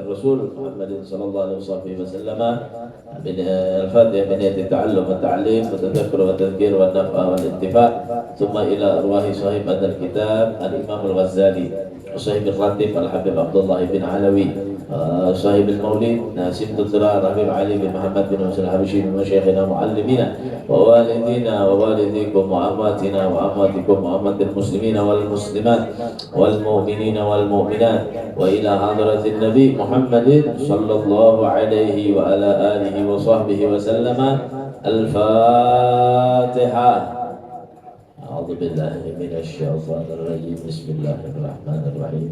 الرسول محمد صلى الله عليه وسلم. الفاتحة بنية التعلم والتعليم والتذكر والتذكير والنفع والانتفاع، ثم إلى أرواح صاحب هذا الكتاب الإمام الغزالي وصاحب الراتب الحبيب عبد الله بن علوي، صاحب المولد ناسم الضرار حبيب علي بن محمد بن حسين الحبشي من مشايخنا معلمينا ووالدينا ووالديكم وأمواتنا وأمواتكم وأموات المسلمين والمسلمات والمؤمنين والمؤمنات، وإلى حضرة النبي محمد صلى الله عليه وعلى آله وصحبه وسلم. الفاتحة. أعوذ بالله من الشيطان الرجيم. بسم الله الرحمن الرحيم.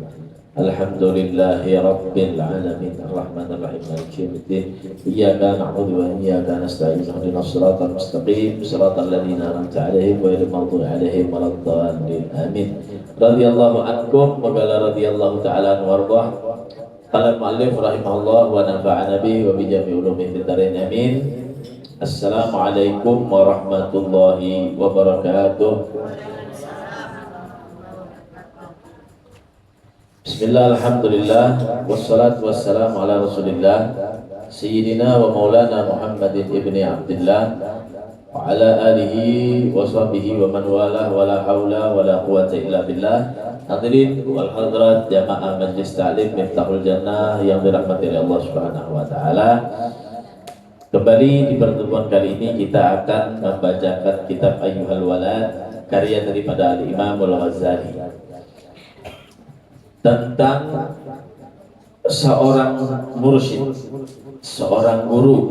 الحمد لله رب العالمين الرحمن الرحيم مالك يوم الدين، إياك نعبد وإياك نستعين اهدنا الصراط المستقيم صراط الذين أنعمت عليهم غير المغضوب عليهم ولا الضالين آمين. رضي الله عنكم وقال رضي الله تعالى عنه وارضاه. قال المؤلف رحمه الله ونفعنا به وبجميع علومه في الدارين آمين. السلام عليكم ورحمة الله وبركاته. Bismillah, alhamdulillah, wassalatu wassalamu ala rasulillah Sayyidina wa maulana Muhammadin ibni Abdillah wa ala alihi wa sahbihi wa man walah wa la hawla wa la quwata illa billah. Hadirin wal hadrat jamaah majlis ta'lim Miftahul Jannah yang dirahmati oleh Allah Subhanahu wa taala. Kembali di pertemuan kali ini kita akan membacakan kitab Ayyuhal Walad karya daripada Al-Imam Al-Ghazali tentang seorang mursyid, seorang guru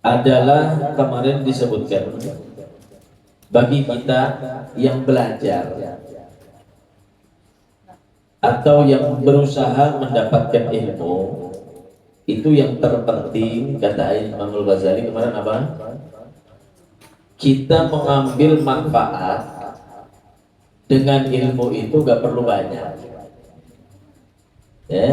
adalah kemarin disebutkan bagi kita yang belajar atau yang berusaha mendapatkan ilmu, itu yang terpenting kata Imam Al-Ghazali kemarin apa? Kita mengambil manfaat dengan ilmu itu gak perlu banyak, ya.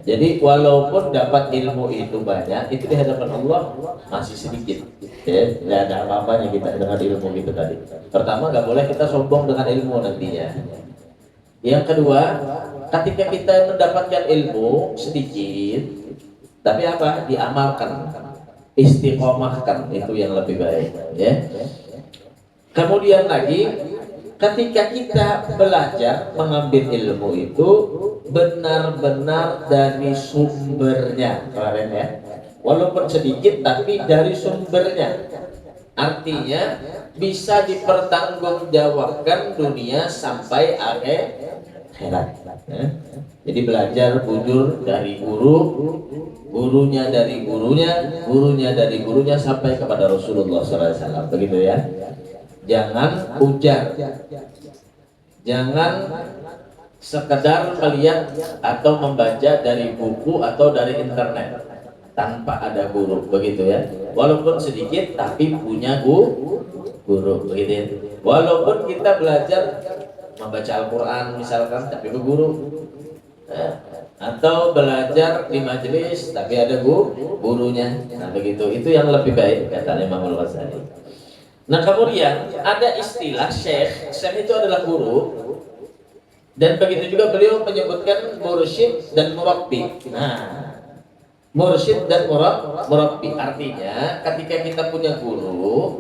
Jadi walaupun dapat ilmu itu banyak, itu di hadapan Allah masih sedikit, ya. Gak ada apa-apanya kita dengan ilmu itu tadi. Pertama, gak boleh kita sombong dengan ilmu nantinya. Yang kedua, ketika kita mendapatkan ilmu sedikit, tapi apa? Diamalkan, istiqomahkan, itu yang lebih baik, ya. Kemudian lagi, ketika kita belajar mengambil ilmu itu benar-benar dari sumbernya, kemarin ya, walaupun sedikit tapi dari sumbernya, artinya bisa dipertanggungjawabkan dunia sampai akhirat, ya. Jadi belajar bujur dari guru, gurunya dari gurunya, gurunya dari gurunya sampai kepada Rasulullah SAW, begitu ya. Jangan ujar, jangan sekedar melihat atau membaca dari buku atau dari internet tanpa ada guru, begitu ya. Walaupun sedikit tapi punya guru, begitu ya. Walaupun kita belajar membaca Al-Quran misalkan tapi berguru, atau belajar di majelis tapi ada gurunya, nah begitu, itu yang lebih baik kata Imam Al-Ghazali. Nah kemudian ada istilah syekh, syekh itu adalah guru, dan begitu juga beliau menyebutkan mursyid dan murabbi. Nah, mursyid dan murabbi artinya ketika kita punya guru,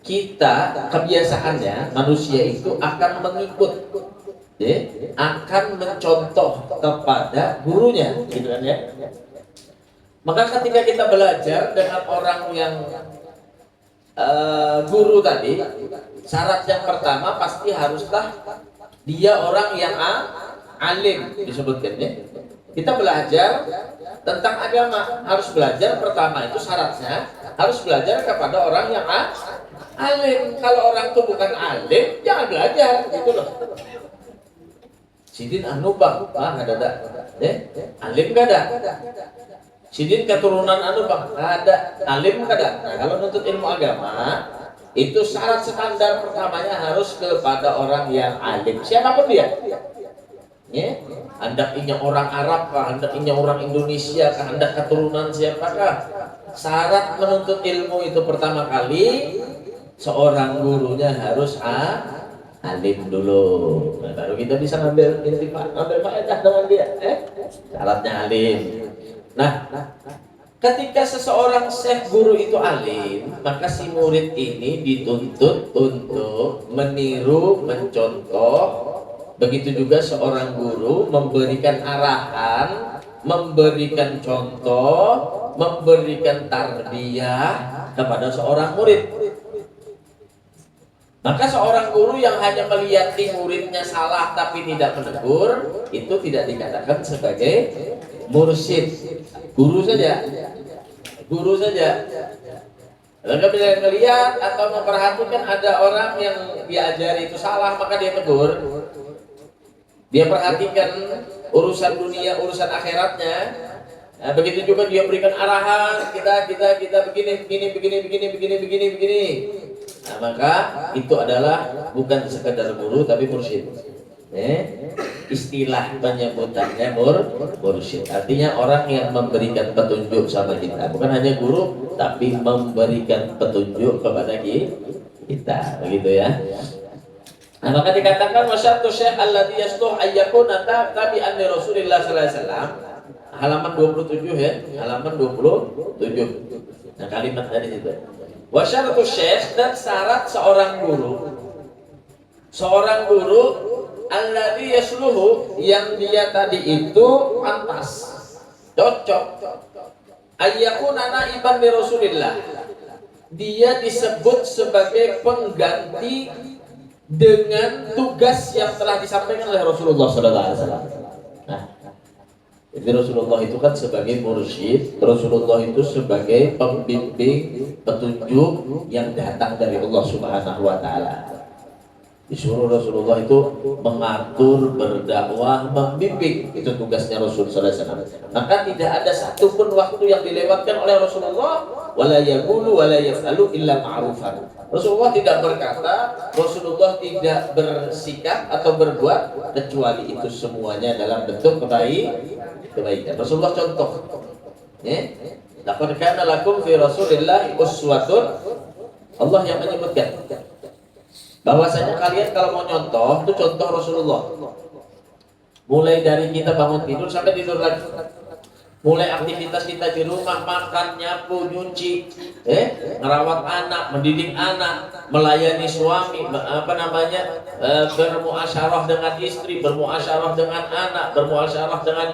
kita kebiasaannya manusia itu akan mengikut, ya, akan mencontoh kepada gurunya, gitu kan ya. Maka ketika kita belajar dengan orang yang guru tadi, syarat yang pertama pasti haruslah dia orang yang alim, disebutkan ya. Kita belajar tentang agama, harus belajar pertama itu syaratnya harus belajar kepada orang yang alim. Kalau orang itu bukan alim, jangan belajar, gitu loh. Sidin Anubang, ada, alim gak ada. Sidin keturunan Anubang, ada. Alim gak ada. Nah, kalau nuntut ilmu agama, itu syarat standar pertamanya harus kepada orang yang alim, siapapun dia. Ya, hendak inya orang Arab kah, hendak inya orang Indonesia kah, hendak keturunan siapakah, syarat menuntut ilmu itu pertama kali seorang gurunya harus alim dulu. Nah, baru kita bisa ngambil intifa, ngambil faedah dengan dia. syaratnya alim. Nah, ketika seseorang syekh guru itu alim, maka si murid ini dituntut untuk meniru, mencontoh. Begitu juga seorang guru memberikan arahan, memberikan contoh, memberikan tarbiyah kepada seorang murid. Maka seorang guru yang hanya melihat muridnya salah tapi tidak menegur, itu tidak dikatakan sebagai mursyid. Guru saja. Kalau bisa melihat atau memperhatikan ada orang yang diajari itu salah, maka dia tegur. Dia perhatikan urusan dunia, urusan akhiratnya. Nah, begitu juga dia berikan arahan, kita begini. Nah, maka itu adalah bukan sekedar guru tapi mursyid. Istilah penyebutannya mursyid. Artinya orang yang memberikan petunjuk sama kita, bukan hanya guru tapi memberikan petunjuk kepada kita, begitu ya. Nah, maka dikatakan wasyartu syekh alladzi yasluh ayyakuna tabi'an li Rasulillah sallallahu alaihi wasallam. Halaman 27 ya, halaman 27. Nah, kalimat dari situ. Wasyartu syekh, dan syarat seorang guru alladzi yasluhu, yang dia tadi itu pantas, cocok, ayyakuna naiban li Rasulillah, dia disebut sebagai pengganti dengan tugas yang telah disampaikan oleh Rasulullah SAW. Nah, jadi Rasulullah itu kan sebagai mursyid, Rasulullah itu sebagai pembimbing petunjuk yang datang dari Allah Subhanahu wa Ta'ala. Disuruh Rasulullah itu mengatur, berdakwah, membimbing, itu tugasnya Rasulullah SAW. Maka tidak ada satupun waktu yang dilewatkan oleh Rasulullah, wala yaqulu wala yaf'alu illa ma'rufan. Rasulullah tidak berkata, Rasulullah tidak bersikap atau berbuat kecuali itu semuanya dalam bentuk kebaikan. Rasulullah contoh. Laqad kana lakum fi Rasulillah uswatun. Allah yang menyebutkan bahwasanya kalian kalau mau nyontoh itu contoh Rasulullah. Mulai dari kita bangun tidur sampai tidur lagi. Mulai aktivitas kita di rumah, makan, nyapu, nyuci, ngerawat anak, mendidik anak, melayani suami, bermuasyarah dengan istri, bermuasyarah dengan anak, bermuasyarah dengan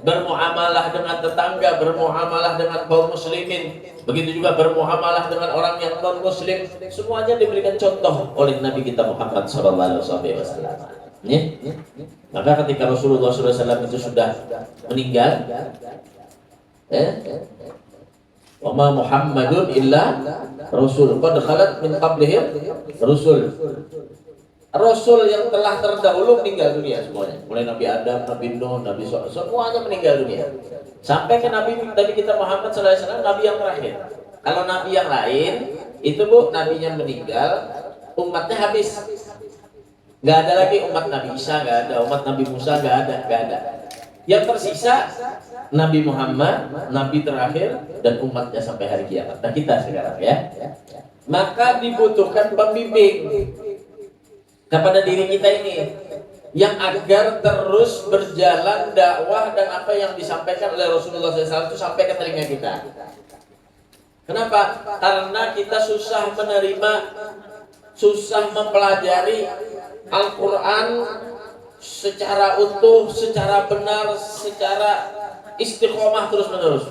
bermuamalah dengan tetangga, bermuamalah dengan kaum muslimin, begitu juga bermuamalah dengan orang yang non muslim. Semuanya diberikan contoh oleh Nabi kita Muhammad SAW. Maka ketika Rasulullah SAW itu sudah meninggal, wa ma Muhammadun illa Rasul qad khalat min qablihi Rasul. Rasul yang telah terdahulu meninggal dunia semuanya. Mulai Nabi Adam, Nabi Nuh, Nabi Soleh, semuanya meninggal dunia. Sampai ke Nabi kita Muhammad SAW, Nabi yang terakhir. Kalau Nabi yang lain, itu Nabinya meninggal, umatnya habis. Gak ada lagi umat Nabi Isa, gak ada umat Nabi Musa, gak ada. Yang tersisa Nabi Muhammad, Nabi terakhir, dan umatnya sampai hari kiamat. Nah, kita sekarang ya. Maka dibutuhkan pembimbing kepada diri kita ini, yang agar terus berjalan dakwah dan apa yang disampaikan oleh Rasulullah SAW itu sampai ke telinga kita. Kenapa? Karena kita susah menerima, susah mempelajari Al-Quran secara utuh, secara benar, secara istiqomah terus-menerus.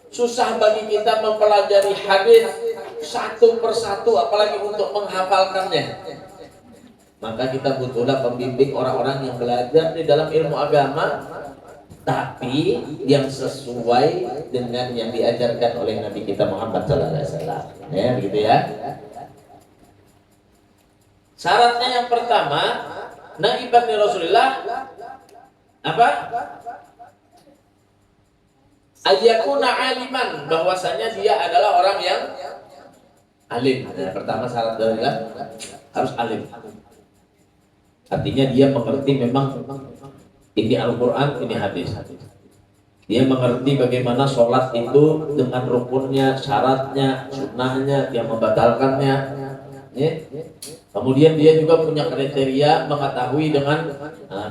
Susah bagi kita mempelajari hadis satu persatu, apalagi untuk menghafalkannya. Maka kita butuhlah pembimbing, orang-orang yang belajar di dalam ilmu agama, tapi yang sesuai dengan yang diajarkan oleh Nabi kita Muhammad SAW. Ya, begitu ya. Syaratnya yang pertama, naiban li Rasulillah apa? Ayyakuna aliman, bahwasanya dia adalah orang yang alim. Nah, pertama syarat Rasulillah harus alim. Artinya dia mengerti memang ini Al-Quran, ini hadis. Dia mengerti bagaimana sholat itu dengan rukunnya, syaratnya, sunnahnya, yang membatalkannya. Ya. Kemudian dia juga punya kriteria mengetahui dengan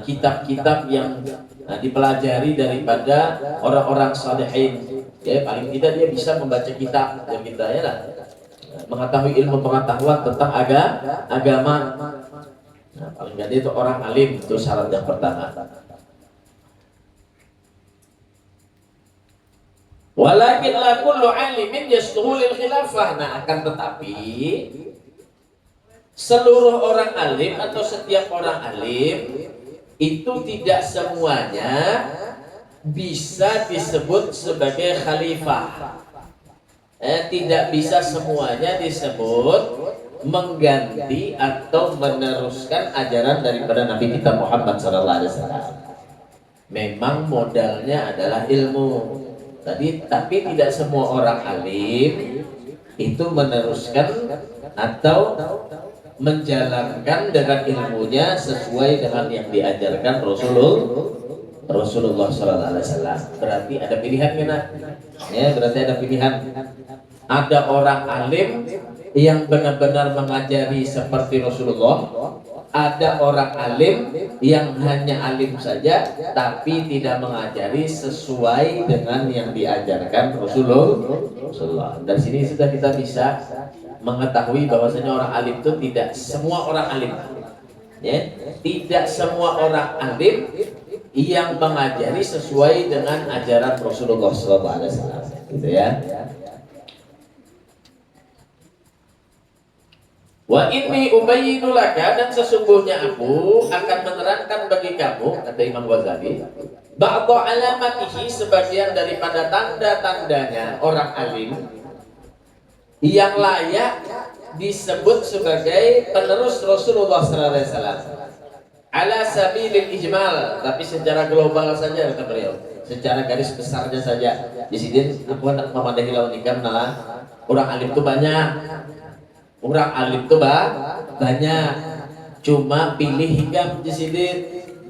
kitab-kitab yang Nah, dipelajari daripada orang-orang salihin. Ya, paling tidak dia bisa membaca kitab yang kita ya lah. Mengetahui ilmu pengetahuan tentang agama. Nah, paling tidak dia itu orang alim, itu syarat yang pertama. Walakin la kullu alimin yasluhul khilafah. Nah, akan tetapi seluruh orang alim atau setiap orang alim itu tidak semuanya bisa disebut sebagai khalifah. Tidak bisa semuanya disebut mengganti atau meneruskan ajaran daripada Nabi kita Muhammad SAW. Memang modalnya adalah ilmu. Tapi tidak semua orang alim itu meneruskan atau menjalankan dengan ilmunya sesuai dengan yang diajarkan Rasulullah SAW. Berarti ada pilihan ya, berarti ada pilihan. Ada orang alim yang benar-benar mengajari seperti Rasulullah, ada orang alim yang hanya alim saja tapi tidak mengajari sesuai dengan yang diajarkan Rasulullah. Dari sini sudah kita bisa mengetahui bahwasanya orang alim itu tidak semua orang alim. Ya, tidak semua orang alim yang mengajari sesuai dengan ajaran Rasulullah SAW. Gitu ya. Wa inni ubayyinu laka, dan sesungguhnya aku akan menerangkan bagi kamu, kata Imam Ghazali, ba'dha alamatihi, sebagian daripada tanda-tandanya orang alim yang layak disebut sebagai penerus Rasulullah SAW. Ala sabilil ijmal, tapi secara global saja kata beliau, secara garis besarnya saja. Di sini aku hendak memadahi lawan ikam nalah orang alim itu banyak. Orang alim itu banyak, cuma pilih hikam di sini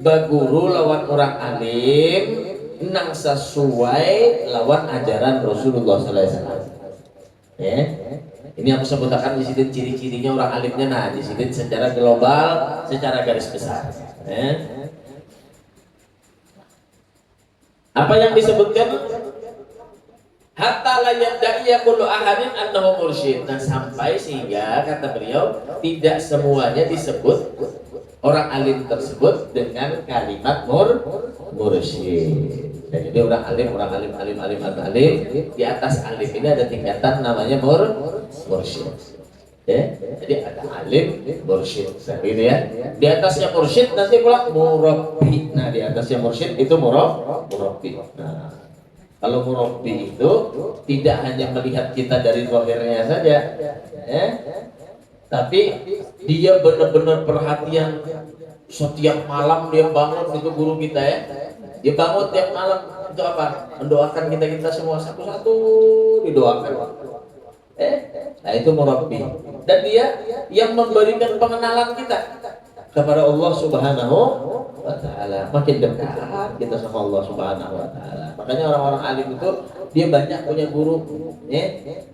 baguru lawan orang alim nang sesuai lawan ajaran Rasulullah SAW. Ya, ini aku sebutkan di sini ciri-cirinya orang alimnya. Nah, di sini secara global, secara garis besar. Ya. Apa yang disebutkan? Hatta la yadda'iya kullu ahadin annahu mursyid. Nah, sampai sehingga kata beliau tidak semuanya disebut orang alim tersebut dengan kalimat mursyid. Jadi orang alim di atas alim ini ada tingkatan namanya mursyid. Ya, jadi ada alim mursyid. Gitu ya. Di atasnya mursyid nanti pula murabbi. Nah, di atasnya mursyid itu murabbi. Nah, kalau murabbi itu tidak hanya melihat kita dari zahirnya saja, tapi dia benar-benar perhatian. Setiap malam dia bangun, itu guru kita ya, dia bangun tiap malam itu apa? Mendoakan kita semua satu-satu didoakan. Nah itu murabbi. Dan dia yang memberikan pengenalan kita kepada Allah Subhanahu wa Ta'ala. Makin dekat kita sama Allah Subhanahu wa Ta'ala. Makanya orang-orang alim itu dia banyak punya guru, ya.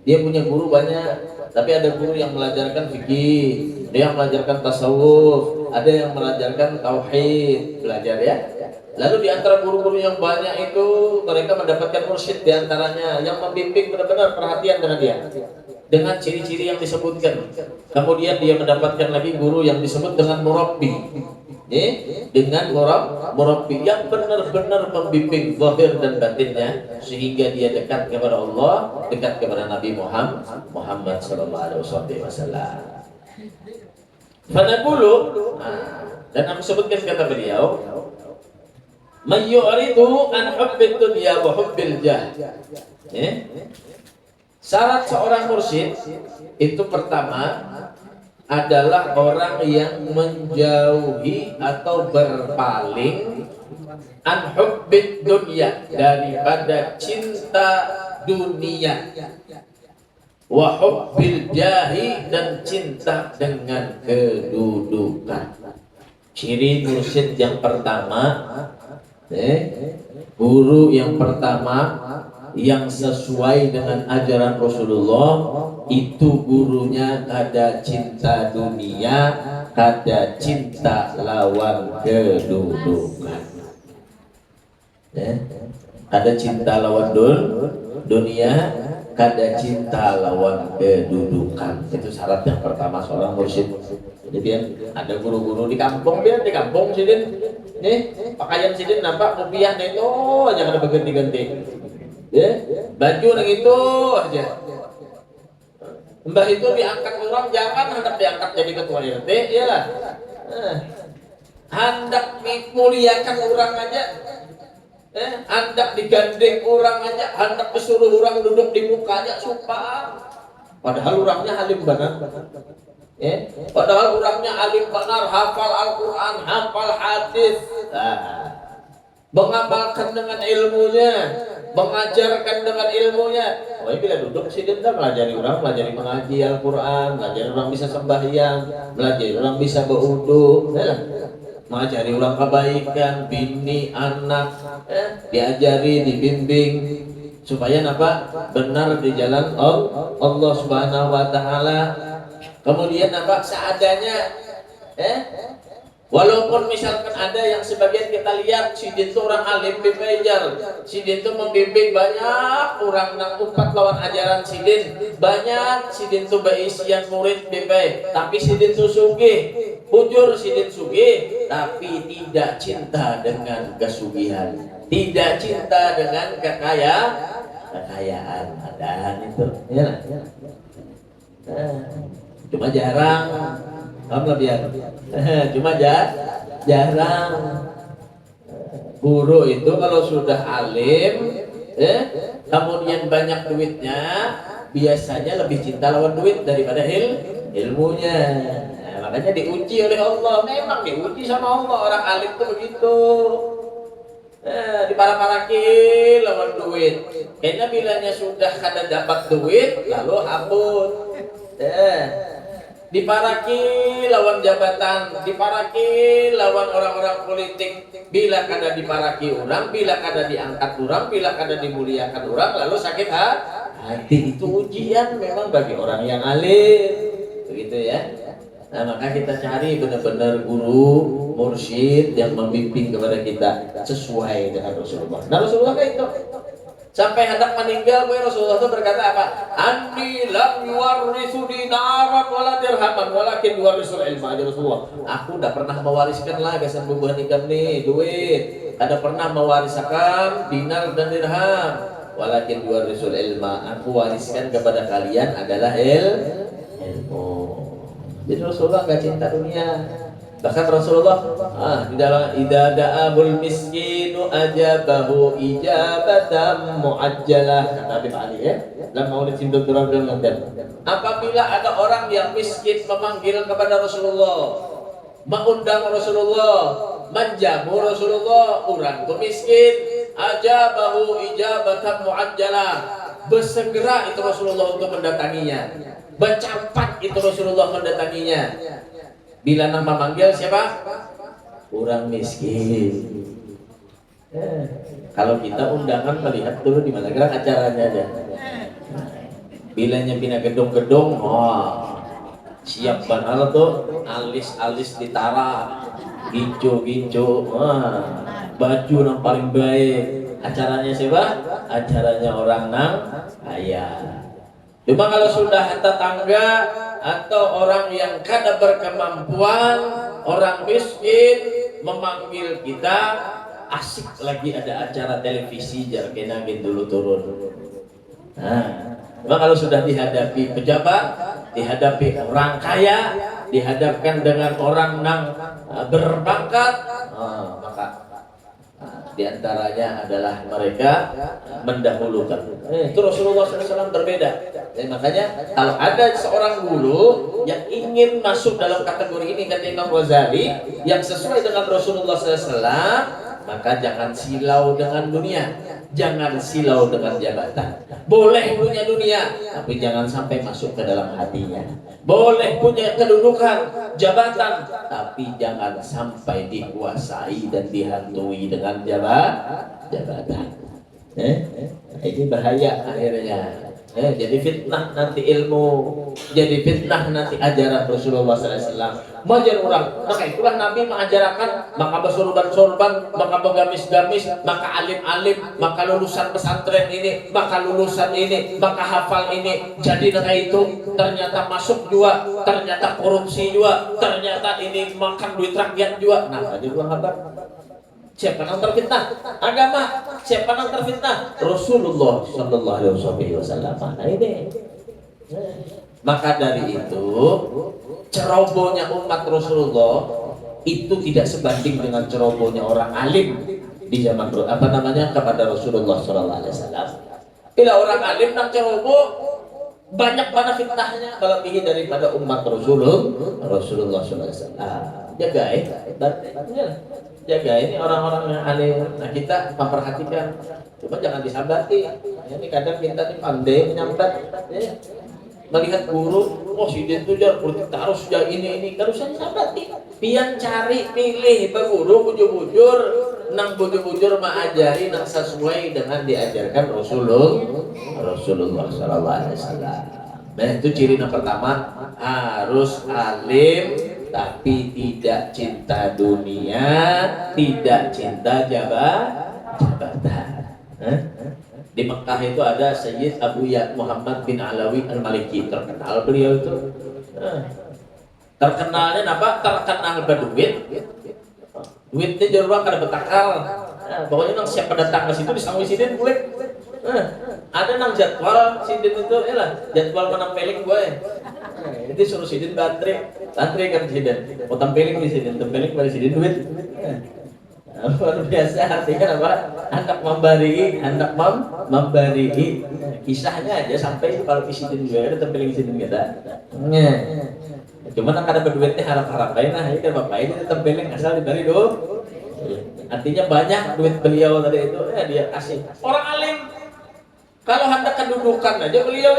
Dia punya guru banyak. Tapi ada guru yang mengajarkan fikih, ada yang mengajarkan tasawuf, ada yang mengajarkan tauhid, belajar ya. Lalu di antara guru-guru yang banyak itu mereka mendapatkan mursyid di antaranya yang membimbing benar-benar perhatian dengan dia, dengan ciri-ciri yang disebutkan. Kemudian dia mendapatkan lagi guru yang disebut dengan murabbi, dengan murabbi yang benar-benar membimbing zahir dan batinnya sehingga dia dekat kepada Allah, dekat kepada Nabi Muhammad sallallahu alaihi wasallam. Fanaqulu, dan aku sebutkan kata beliau, may yu'ridu an hubbid dunya wa hubbil jah. Syarat seorang mursyid itu pertama adalah orang yang menjauhi atau berpaling an hubbid dunya, daripada cinta dunia, wa hubbil jahi, dan cinta dengan kedudukan. Ciri mursyid yang pertama, guru yang pertama yang sesuai dengan ajaran Rasulullah itu gurunya kada cinta dunia, kada cinta lawan kedudukan. Ya. Kada cinta lawan dunia, kada cinta lawan kedudukan. Itu syarat yang pertama seorang mursyid. Jadi ada guru-guru di kampung, dia di kampung sidin, nih pakaian sidin nampak rupiah nih itu aja kada berganti-ganti. Ya, baju yang itu aja. Mbah itu diangkat orang, jangan hendak diangkat jadi ketua RT, ya lah. Hendak dimuliakan orang aja, hendak digandeng orang aja, hendak disuruh orang duduk di mukanya sumpah. Padahal orangnya alim benar. Padahal orangnya alim benar, hafal Al-Quran, hafal hadis, mengamalkan dengan ilmunya, mengajarkan dengan ilmunya. Oh, bila duduk sidin dah melajari orang, melajari mengaji Al-Quran, melajari orang bisa sembahyang, melajari orang bisa berwudu, mengajari orang kebaikan, bini, anak, diajari, dibimbing supaya apa? Benar di jalan Allah Subhanahu wa taala. Kemudian apa? Seadanya, walaupun misalkan ada yang sebagian kita lihat sidin itu orang alim bimbingan, sidin itu membimbing banyak orang nang umpat lawan ajaran sidin, banyak sidin itu berisian murid bimbing, tapi sidin itu sugih, bujur sidin sugih, tapi tidak cinta dengan kesugihan, tidak cinta dengan kekayaan. Ada itu, ya. Cuma jarang, kamu biar. Cuma jarang. Guru itu kalau sudah alim, kemudian banyak duitnya, biasanya lebih cinta lawan duit daripada ilmunya. Nah, makanya diuji oleh Allah. Memang diuji sama Allah, orang alim itu begitu. Diparah-paraki lawan duit. Kayaknya bilanya sudah kada dapat duit, lalu abut. Diparaki lawan jabatan, diparaki lawan orang-orang politik. Bila kada diparaki orang, bila kada diangkat orang, bila kada dimuliakan orang, lalu sakit hati. Itu ujian memang bagi orang yang alim, begitu ya. Nah, maka kita cari benar-benar guru, mursyid yang membimbing kepada kita sesuai dengan Rasulullah. Nah, Rasulullah kayak itu. Sampai hendak meninggal, Rasulullah itu berkata apa? Andi lam yuwarrisu dinaran wala dirhaman walakin yuwarrisul ilma. Aja Rasulullah, aku tidak pernah mewariskan lah kesan bubuhan ikam nih duit, tidak pernah mewariskan dinar dan dirham, walakin yuwarrisul ilma. Aku wariskan kepada kalian adalah ilmu. Jadi Rasulullah nggak cinta dunia. Bahkan Rasulullah di dalam idza da'abul miskinu ajabahu ijabatan muajjalah, kata Habib Ali ya. Dalam Maulid Sindul Durabdul London. Apabila ada orang yang miskin memanggil kepada Rasulullah, mengundang Rasulullah, menjamu Rasulullah, orang itu miskin, ajabahu ijabatan muajjalah. Bersegera itu Rasulullah untuk mendatanginya. Bercepat itu Rasulullah mendatanginya. Bila nama manggil siapa? Orang miskin. Kalau kita undangan melihat dulu di mana gerak acaranya aja. Bilanya bina gedung-gedung, siap benar tuh, alis-alis ditara, gincu-gincu, baju yang paling baik. Acaranya siapa? Acaranya orang nang kaya. Cuma kalau sudah tetangga atau orang yang kada berkemampuan, orang miskin memanggil kita, asik lagi ada acara televisi jarkena dulu turun. Nah, cuma kalau sudah dihadapi pejabat, dihadapi orang kaya, dihadapkan dengan orang nang berpangkat, maka diantaranya adalah mereka mendahulukan. Itu Rasulullah SAW berbeda. Makanya kalau ada seorang guru yang ingin masuk dalam kategori ini, kata Imam Ghazali, yang sesuai dengan Rasulullah SAW, maka jangan silau dengan dunia, jangan silau dengan jabatan. Boleh punya dunia, tapi jangan sampai masuk ke dalam hatinya. Boleh punya kedudukan, jabatan, tapi jangan sampai dikuasai dan dihantui dengan jabatan. Ini bahaya akhirnya. Jadi fitnah nanti ilmu, jadi fitnah nanti ajaran Rasulullah SAW. Majar orang, maka itulah Nabi mengajarkan, maka bersorban-sorban, maka bergamis-gamis, maka alim-alim, maka lulusan pesantren ini, maka lulusan ini, maka hafal ini. Jadi mereka itu ternyata masuk juga, ternyata korupsi juga, ternyata ini makan duit rakyat juga. Nah, jadi orang kabar. Siapa yang terfitnah? Agama. Siapa yang terfitnah? Rasulullah Sallallahu Alaihi Wasallam. Nah ini. Maka dari itu, cerobohnya umat Rasulullah itu tidak sebanding dengan cerobohnya orang alim di zaman kepada Rasulullah Sallallahu Alaihi Wasallam. Bila orang alim nak ceroboh, banyak mana fitnahnya lebih daripada umat Rasulullah Sallallahu Alaihi Wasallam. Jaga jaga ini orang-orang yang alim. Nah kita memperhatikan, cuma jangan disabati. Ini kadang kita nih pandai menyambat, melihat guru, oh si dia tuh jar politik harus ya ini harus disabati. Pian cari pilih guru bujur-bujur, nang bujur-bujur mengajari nang sesuai dengan diajarkan Rasulullah Sallallahu Alaihi Wasallam. Nah itu ciri yang pertama, harus alim tapi tidak cinta dunia, tidak cinta jabatan. Di Mekah itu ada Sayyid Abu Ya Muhammad bin Alawi Al-Maliki, terkenal beliau itu. Terkenalnya apa? Terkenal berduit. Duitnya jauh kada betakal. Pokoknya nang siapa datang ke situ disanggup sidin kulit. Ada nang jadwal sidin itu, jadwal menampeling gue. Itu suruh sidin bantri kan sidin. Mau tampeling di sidin, tampeling pada sidin duit. Luar biasa, artinya apa? Hendak memberi kisahnya aja sampai kalau di sidin gue ada tampeling di sidin kita. Cuma nak ada berduitnya harap-harap lain lah, kan bapak ini tampeling asal diberi dulu. Artinya banyak duit beliau tadi itu, dia kasih. Orang alim kalau hendak kedudukan aja beliau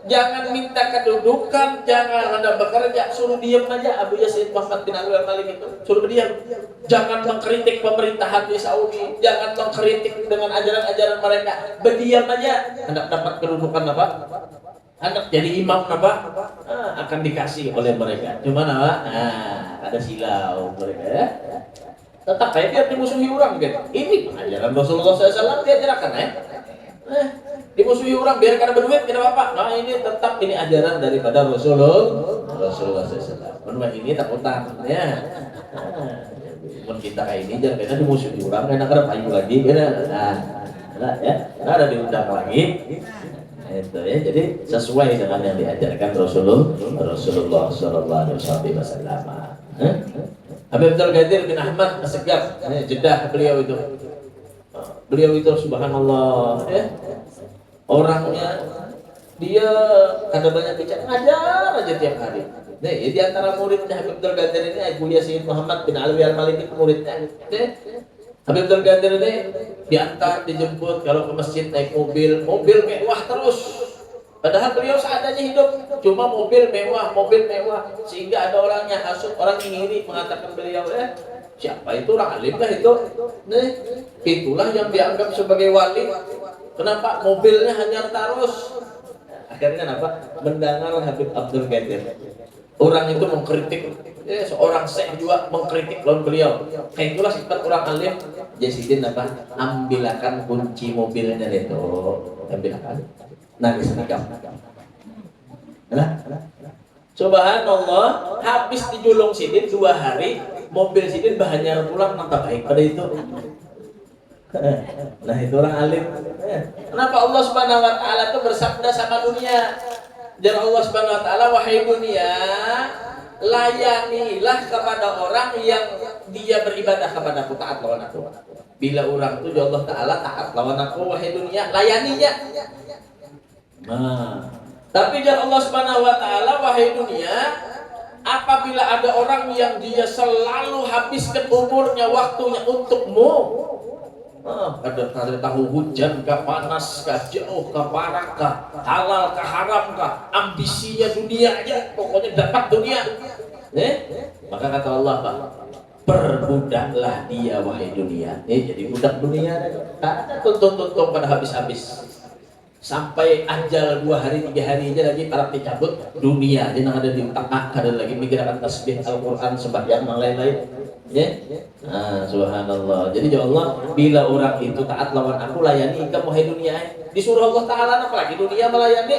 jangan minta kedudukan, jangan hendak bekerja, suruh diam aja. Abu Yazid Muhammad bin Abdul Malik itu suruh diam. Jangan mengkritik pemerintahan di Saudi, jangan mengkritik dengan ajaran-ajaran mereka, berdiam aja. Hendak dapat kedudukan apa? Hendak jadi imam apa? Akan dikasih oleh mereka. Cuma apa? Ada silau mereka ya. Tetap kayak dia dimusuhi orang gitu. Ini ajaran Rasulullah SAW dia ajarkan dimusuhi orang biar karena berduit tidak apa-apa. Nah ini tetap ini ajaran daripada Rasulullah SAW. Menurut ini tak utang ya. Pun kita kayak ini jangan kena dimusuhi orang, kena ada payu lagi, kena ya, ada diundang lagi. Itu ya, jadi sesuai dengan yang diajarkan Rasulullah SAW. Habib Abdul Qadir bin Ahmad As-Segaf, Jeddah beliau itu. Beliau itu subhanallah ya. Orangnya dia kada banyak bicara, ngajar aja tiap hari. Nah, di antara muridnya Habib Abdul Qadir ini Abu Yazid Muhammad bin Alawi Al-Maliki muridnya. Habib Abdul Qadir ini diantar, dijemput kalau ke masjid naik mobil mewah terus. Padahal beliau seadanya hidup, cuma mobil mewah, sehingga ada orangnya hasut, orang ngiri mengatakan beliau siapa itu orang alim kah itu? Itulah yang dianggap sebagai wali. Kenapa mobilnya hanya terus? Akhirnya kenapa? Mendengar Habib Abdul Qadir. Orang itu mengkritik, seorang syekh juga mengkritik lawan beliau. Kayak itulah sifat orang alim. Jasidin apa? Ambilkan kunci mobilnya itu, ambilkan. Nangis nikam. Subhanallah, habis dijulung sidin 2 hari, mobil sidin bahannya pulang nampak baik pada itu. Nah itu orang alim. Kenapa Allah Subhanahu Wa Taala itu bersabda sama dunia? Dan Allah Subhanahu Wa Taala, wahai dunia, layanilah kepada orang yang dia beribadah kepadaku, taat lawan aku. Bila orang itu Allah Taala taat lawan aku, wahai dunia, layaninya. Tapi jangan Allah Subhanahu Wa Taala, wahai dunia, apabila ada orang yang dia selalu habiskan umurnya, waktunya untukmu, ada tahu hujan kah, panas kah, jauh kah, parah kah, halal kah, haram kah, ambisinya dunia aja, pokoknya dapat dunia. Maka kata Allah, Pak, perbudaklah dia wahai dunia. Jadi budak dunia, tak ada tuntung-tuntung pada habis-habis. sampai ajal 2 hari 3 hari aja lagi para dicabut dunia aja yang ada di tengah ada lagi mikiran tasbih Al-Quran sembahyang yang lain-lain ya. Subhanallah. Jadi ya Allah, bila orang itu taat lawan aku layani kamu hai dunia disuruh Allah Ta'ala apalagi dunia melayani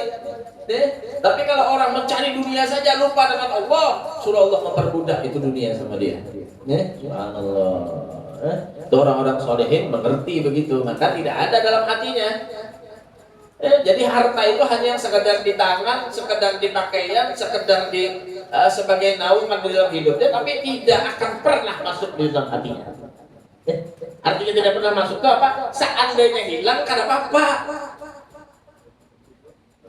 tapi kalau orang mencari dunia saja lupa dengan Allah, suruh Allah memperbudak itu dunia sama dia ya. Subhanallah. Itu orang-orang solehin mengerti begitu, maka tidak ada dalam hatinya. Jadi harta itu hanya yang sekedar di tangan, sekedar di pakaian, sekedar di sebagai naungan di dalam hidupnya, tapi tidak akan pernah masuk di dalam hatinya. Artinya tidak pernah masuk ke apa? Seandainya hilang, karena apa?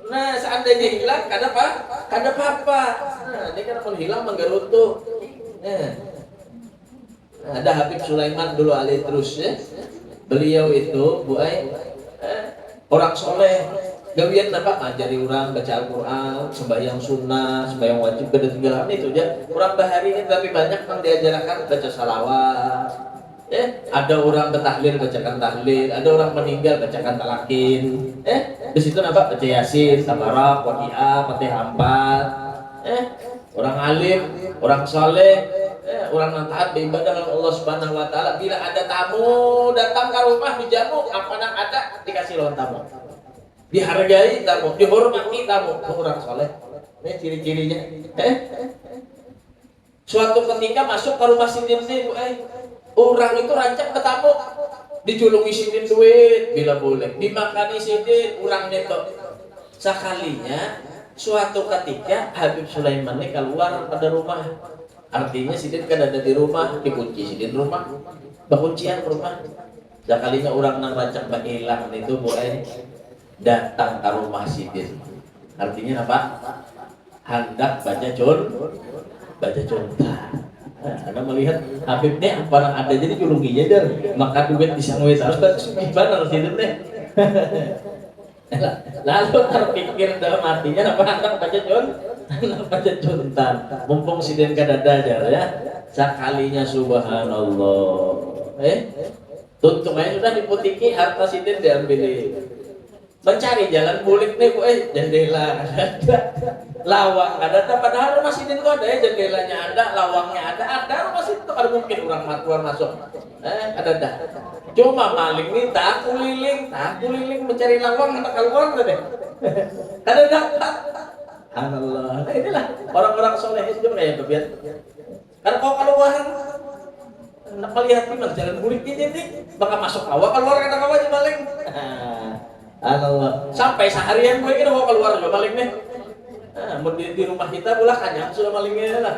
Nah, seandainya hilang, karena apa? Karena apa? Nah, ini kan pun hilang menggerutu. Ada Habib Sulaiman dulu alih terus ya. Beliau itu Bu Ai orang soleh, gawian apa? Ngajari orang baca Al-Quran, sembahyang sunnah, sembahyang wajib, kada tinggalan itu aja. Orang bahari ini tapi banyak yang diajarkan baca salawat. Ada orang bertahlil bacakan tahlil, ada orang meninggal bacakan talakin. Di situ apa? Baca Yasin, Tabarak, Waqiah, Fatihah 4. Orang alim, orang soleh, orang yang taat beribadah dengan Allah Subhanahu Wa Taala. Bila ada tamu datang ke rumah dijamu, apa yang ada dikasih lawan tamu, dihargai tamu, dihormati tamu. Orang soleh, ini ciri-cirinya. Suatu ketika masuk ke rumah Sidin Bu, orang itu rancak ke tamu, dijulungi Sidin duit, bila boleh, dimakani Sidin, orang neto. Sekalinya, suatu ketika Habib Sulaiman ini keluar pada rumah. Artinya Sidin kan ada di rumah, dikunci Sidin rumah, bakuncian rumah. Sekalinya orang nang rancak hilang itu Bu datang ke rumah Sidin. Artinya apa? Hendak baca conta. Anda melihat Habibnya apa yang ada jadi julunginya dar, maka duit bisa ngewes harus gimana Sidin deh. Lalu terpikir dalam hatinya apa hendak baca conta. Mumpung Sidin kadada ya. Sekalinya subhanallah. Tuntungnya sudah diputiki, harta Sidin diambil. Mencari jalan bulik nih Bu, jendela ada, lawang ada, padahal rumah Sidin kok ada jendelanya ada, lawangnya ada rumah Sidin tuh ada mungkin orang keluar masuk. Ada. Cuma maling nih tak kuliling mencari lawang hendak keluar deh. Ada. Allah. Nah inilah orang-orang soleh itu kayak begitu. Karena kalau keluar hendak melihat gimana jalan bulik ini bakal masuk awak keluar kata kawan aja maling. Allah. Sampai seharian gue kira mau keluar juga maling nih. Di rumah kita pula kanyang sudah malingnya lah.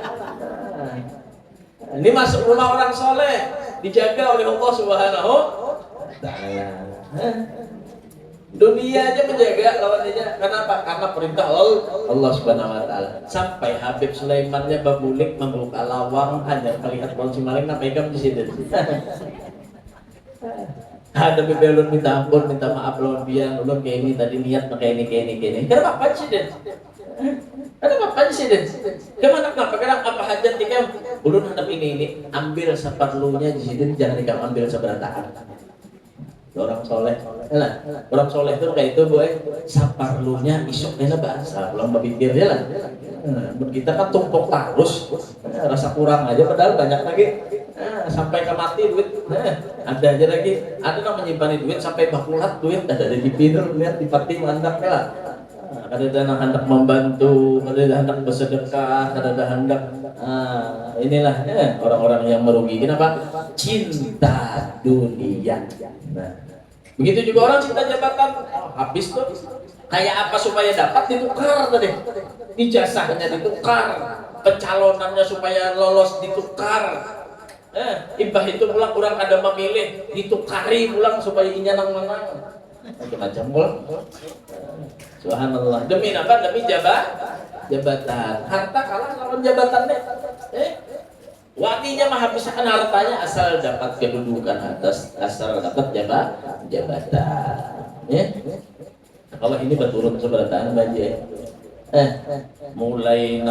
Ini masuk rumah orang soleh, dijaga oleh Allah Subhanahu wa Ta'ala. Dunia aja menjaga lawannya. Kenapa? Karena perintah Allah Subhanahu wa Ta'ala. Sampai Habib Sulaimannya babulik membuka lawang hanya melihat pohon si maling nampaikan di situ. Ada bebelun minta ampun, minta maaf lawan biang, ulun kayak ini tadi niat pakai ini. Kenapa apa sih Den? Kenapa apa sih Den? Kenapa? Kenapa hajat tika? Ulun hendak ini ambil seperlunya di sini, jangan dikam ambil seberantakan. Orang soleh, orang soleh itu kayak itu boy, saparlunya isok nena bahasa, belum berpikir ya lah. Kita kan tumpuk terus, rasa kurang aja, padahal banyak lagi. Sampai ke mati duit, ada aja lagi, ada yang menyimpan duit sampai bakulat duit, ada di pintu lihat di parti mandak lah. Ada yang hendak membantu, ada yang hendak bersedekah, ada yang hendak inilah orang-orang yang merugi. Kenapa? Cinta dunia. Nah, begitu juga orang cinta jabatan, habis tuh. Kayak apa supaya dapat ditukar tadi, ijazahnya ditukar, pencalonannya supaya lolos ditukar. Ibah itu pulang kurang ada memilih, ditukari pulang supaya menang. Macam-macam pulang. Subhanallah. Demi apa? Demi jabatan. Harta kalah lawan jabatan deh. Watinya mah habiskan hartanya asal dapat kedudukan atas, asal dapat jabatan. Kalau ini berturut seberataan baje. Mulai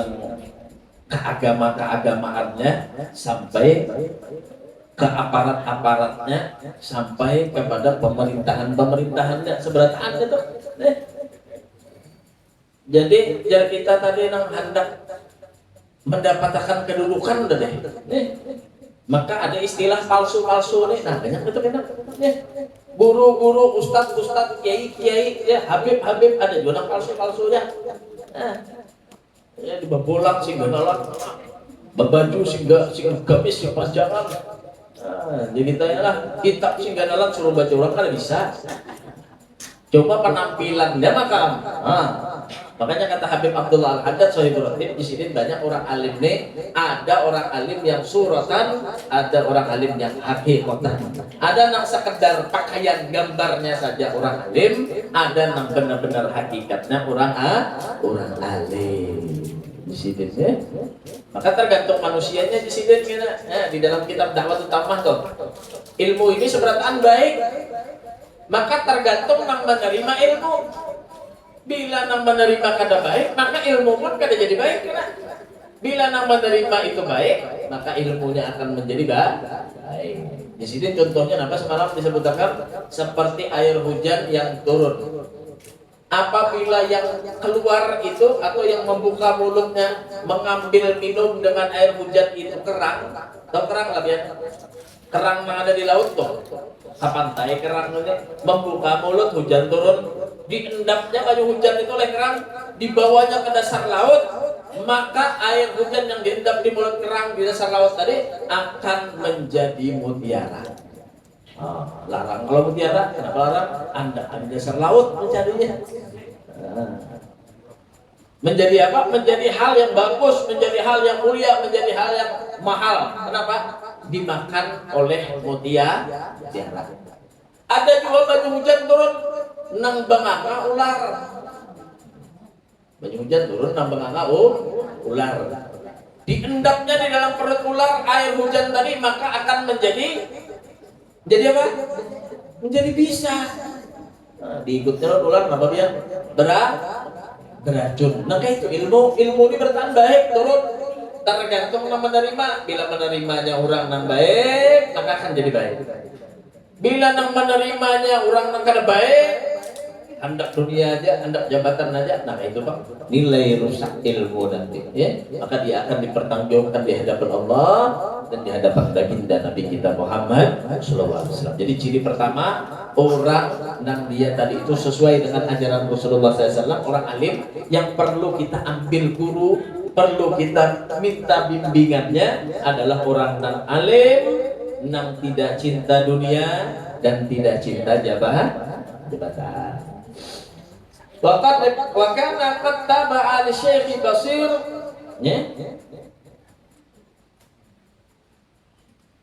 keagamaannya sampai ke aparatnya sampai kepada pemerintahannya seberataan itu Jadi jar kita tadi nang hendak mendapatkan kedudukan udah deh. Maka ada istilah palsu-palsu nih. Nah, banyak itu kan. Guru-guru, ustadz, kiai, ya, habib, ada juga palsu-palsunya. Nah, ya dibabolang sehingga nolak, babaju sehingga gamis sehingga panjangan. Nah, jadi tanyalah kitab sehingga nolak suruh baca ulang kan bisa. Coba penampilannya maka. Makanya kata Habib Abdullah Al-Haddad Sohibul Ratib, di sini banyak orang alim nih. Ada orang alim yang suratan, ada orang alim yang hakikatan. Ada yang sekedar pakaian gambarnya saja orang alim, ada yang benar-benar hakikatnya orang alim. Di sini ya. Maka tergantung manusianya di sini di dalam kitab dakwah utamah tuh. Ilmu ini seberataan baik, maka tergantung yang menerima ilmu. Bila nang menerima kada baik, maka ilmu pun kada jadi baik. Bila nang menerima itu baik, maka ilmunya akan menjadi baik. Di sini contohnya apa semalam disebutkan seperti air hujan yang turun. Apabila yang keluar itu atau yang membuka mulutnya mengambil minum dengan air hujan itu kerang, atau kerang lah ya, kerang yang ada di laut tuh, pantai kerang ini membuka mulut hujan turun. Diendapnya kayu hujan itu oleh kerang, dibawanya ke dasar laut, maka air hujan yang diendap di mulut kerang di dasar laut tadi akan menjadi mutiara. Larang kalau mutiara, kenapa larang? Anda di dasar laut mencarinya. Menjadi apa? Menjadi hal yang bagus, menjadi hal yang mulia, menjadi hal yang mahal. Kenapa? Dimakan oleh mutiara. Ada juga baju hujan turun nang banganga ular. Baju hujan turun nang banganga ular. Diendapnya di dalam perut ular air hujan tadi, maka akan menjadi apa? Menjadi bisa. Nah, diikutnya ular apa dia? Beracun. Nah kayak itu ilmu ini bertahan baik turun. Tergantung yang menerima. Bila menerimanya orang yang baik, maka akan jadi baik. Bila yang menerimanya orang yang kada baik, hendak dunia aja, hendak jabatan aja, nah itu Pak, nilai rusak ilmu nanti, ya. Maka dia akan dipertanggungjawabkan di hadapan Allah dan di hadapan baginda Nabi kita Muhammad SAW. Jadi ciri pertama orang yang dia tadi itu sesuai dengan ajaran Rasulullah SAW, orang alim yang perlu kita ambil guru, perlu kita minta bimbingannya adalah orang yang alim, yang tidak cinta dunia dan tidak cinta jabatan. Wa kana qad taba'a li Syekh Basir, ya.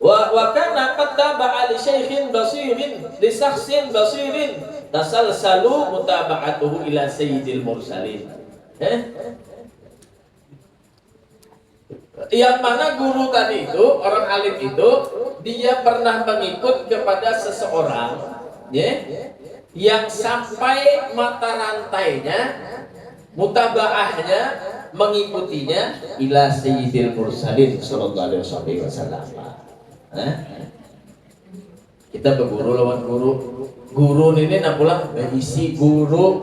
Wa kana qad taba'a li Syekh Basirin li shakhsin basirin tasalsalu mutaba'atuhu ila sayyidil mursalin. Yang mana guru tadi itu, orang alim itu, dia pernah mengikut kepada seseorang, ya, yang sampai mata rantainya, mutabaahnya, mengikutinya ila sayyidil mursalin sallallahu alaihi wasallam. Kita berguru lawan guru. Guru ini nak pulang berisi guru,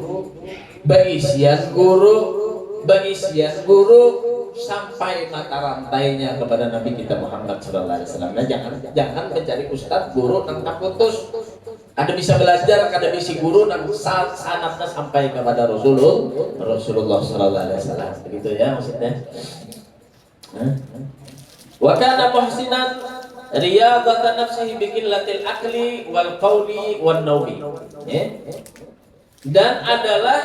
berisian guru sampai mata rantainya kepada Nabi kita Muhammad sallallahu alaihi wasallam. Nah, jangan mencari ustaz guru tentang putus. Ada bisa belajar, ada bisi guru dan sanatnya sampai kepada Rasulullah sallallahu alaihi wasallam. Begitu ya maksudnya. Wa kana muhsinan riyadatan nafsihi bi qillatil akli wal qawli wan naumi. Dan adalah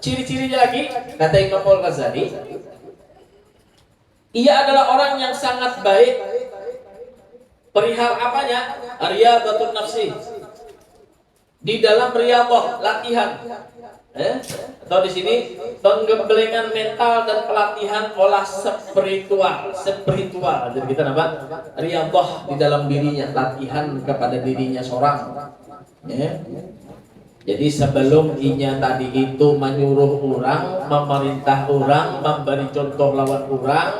ciri-cirinya lagi kata Imam Al-Ghazali, ia adalah orang yang sangat baik perihal apanya? Riyadhatun nafsi. Di dalam riyadhah, latihan. Atau di sini penggembelengan mental dan pelatihan olah spiritual. Jadi kita apa? Riyadhah di dalam dirinya, latihan kepada dirinya seorang. Jadi sebelum inya tadi itu menyuruh orang, memerintah orang, memberi contoh lawan orang,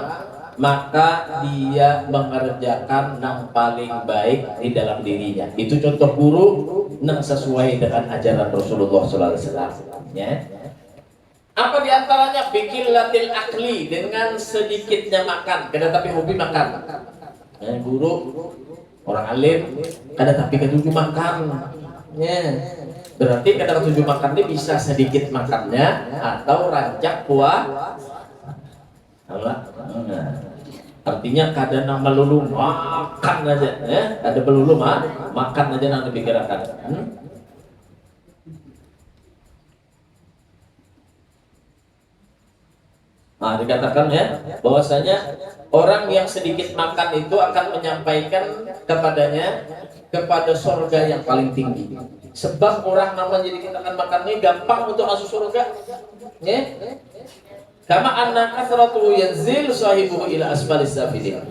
maka dia mengerjakan yang paling baik di dalam dirinya. Itu contoh guru nang sesuai dengan ajaran Rasulullah sallallahu alaihi wasallam ya. Apa diantaranya? Bikin latil akli, dengan sedikitnya makan, kada tapi hobi makan. Guru, orang alim, kada tapi ketujuh makan. Berarti kada ketujuh makan ini bisa sedikit makannya atau rancak puah. Artinya kada nang melulu makan aja, ada melulu makan aja nang dipikirkan. Nah, dikatakan ya bahwasanya orang yang sedikit makan itu akan menyampaikan kepada surga yang paling tinggi. Sebab orang namanya jadi kita akan makan ini gampang untuk masuk surga. Ya. Kama anna kathratu yanzil sahibuhu ila asfalis safilin.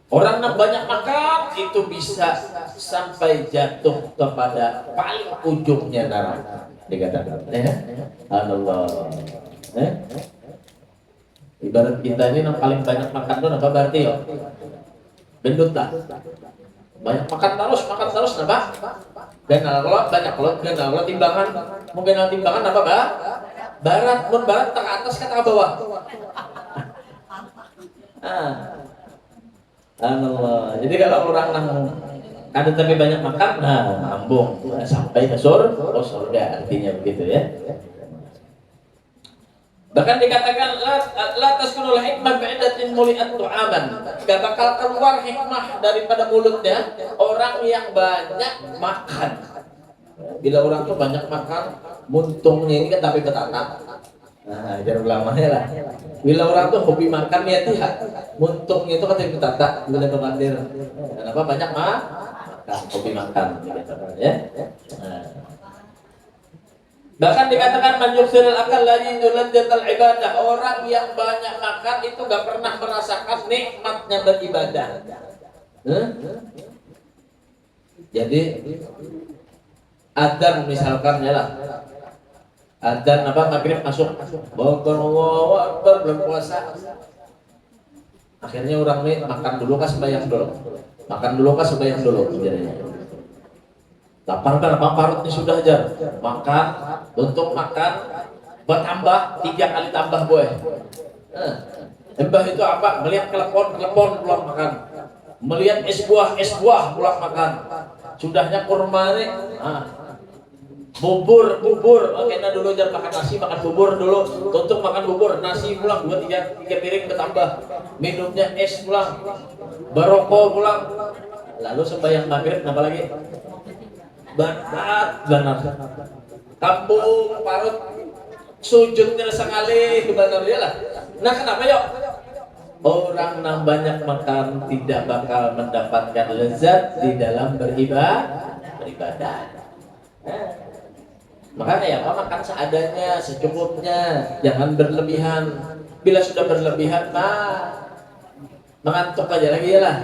Orang yang banyak makan itu bisa sampai jatuh kepada paling ujungnya neraka. Dikatakan. Allah. Ibarat kita ini yang paling banyak makan itu apa berarti ya? Gendut lah. Banyak makan terus napa? Dan kalau banyak kalau timbangan, mungkin timbangan apa barat, mun barat tengah atas ke tengah bawah. Allah. Jadi kalau orang yang ada tapi banyak makan, ambung sampai ke surga artinya begitu ya. Bahkan dikatakan la taskunul hikmah bi'adatin muli'at tu'aman. Gak bakal keluar hikmah daripada mulutnya orang yang banyak makan. Bila orang tuh banyak makan, muntungnya ini kan tapi betata. Nah, ajar ulamanya lah. Bila orang tuh hobi makan ya tidak, muntungnya itu kan tapi betata. Bila kemandir, kenapa banyak makan? Hobi makan, ya. Bahkan dikatakan manjusirul akal lagi ladzatul ibadah. Orang yang banyak makan itu gak pernah merasakan nikmatnya beribadah. Jadi adzan misalkan ya lah. Adzan maghrib masuk. Allahu Akbar belum puasa. Akhirnya orang ini makan dulu kah sembahyang dulu. Makan dulu kah sembahyang dulu jadinya. Lapar kan abang parut ini sudah aja makan untuk makan bertambah 3 kali tambah boy. Embah itu apa? Melihat kelepon pulang makan, melihat es buah pulang makan. Sudahnya kurma nih, bubur. Kena dulu jangan makan nasi, makan bubur dulu. Untuk makan bubur nasi pulang 2-3 piring bertambah. Minumnya es pulang, barokok pulang. Lalu sembahyang maghrib apa lagi? Berat kampung parut sujudnya sekali benar ya lah. Nah kenapa yuk orang yang banyak makan tidak bakal mendapatkan lezat di dalam beribadah. Makanya ya makan seadanya, secukupnya, jangan berlebihan. Bila sudah berlebihan mengantuk aja lagi ya lah.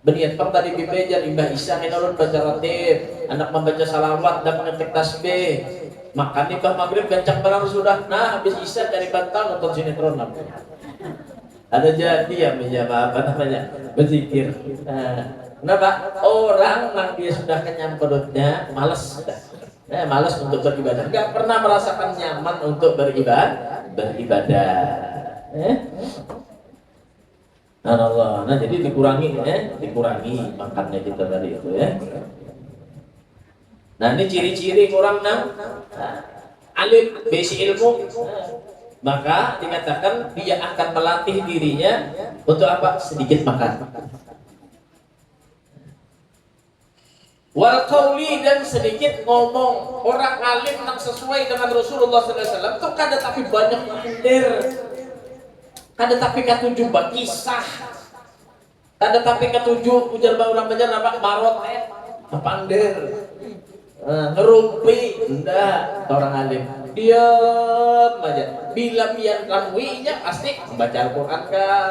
Beniat pang tadi bibejar imbah isa kinalun baca ratib, anak membaca salawat dan mengetik tasbih. Makan ibah maghrib gancang barang sudah. Nah habis isa cari bantal nonton sinetron. Ada jadi ya apa namanya berzikir. Kenapa? Orang yang dia sudah kenyang perutnya malas sudah. Malas untuk beribadah. Gak pernah merasakan nyaman untuk beribadah. Allah. Nah jadi dikurangi makannya kita tadi itu ya. Nah ini ciri-ciri orang alim besi ilmu, maka dikatakan dia akan melatih dirinya untuk apa? Sedikit makan. Wal qauli, dan sedikit ngomong. Orang alim yang sesuai dengan Rasulullah SAW itu kada tapi banyak mandir. Kada tapi ketujuh kisah, kada tapi ketujuh ujar orang banyak apa marotet, pandir, ngerumpi, enggak orang alim, diam aja. Bila pian ramwinya pasti membaca Al-Quran kah,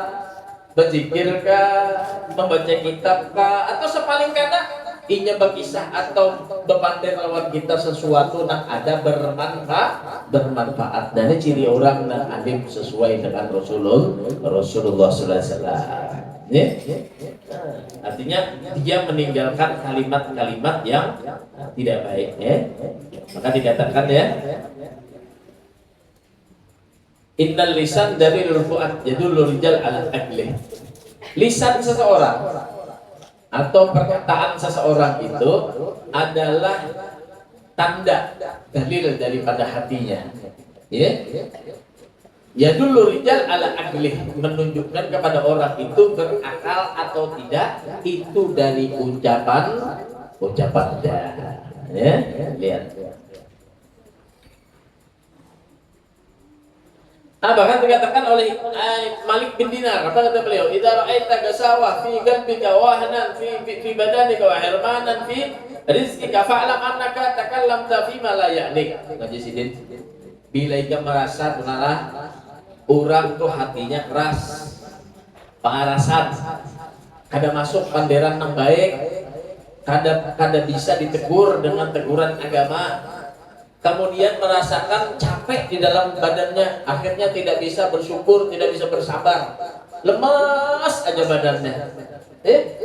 berzikir kah, membaca kitab kah, atau sepaling kada inya berkisah atau berpandai lawan kita sesuatu yang ada bermanfaat. Dan ini ciri orang yang alim sesuai dengan Rasulullah SAW. Artinya dia meninggalkan kalimat-kalimat yang tidak baik. Maka dikatakan ya, innal lisan dari fuad yadullu rijal ala aqli. Lisan seseorang atau perkataan seseorang itu adalah tanda dalil daripada hatinya. Ya dulu rijal ala aqli, menunjukkan kepada orang itu berakal atau tidak, itu dari ucapan dah. Lihat. Bahkan dikatakan oleh Malik bin Dinar, apa kata beliau? Idza ra'aita gasawah fi qalbika wahnan fi badanika wa hirmanan fi rizqika fa'lam annaka takallamta fi ma la ya'nik. Ngaji sidin. Bila ika merasa benalah orang tuh hatinya keras, pengarasan, kada masuk panderan yang baik, kada bisa ditegur dengan teguran agama. Kemudian merasakan capek di dalam badannya, akhirnya tidak bisa bersyukur, tidak bisa bersabar, lemas aja badannya,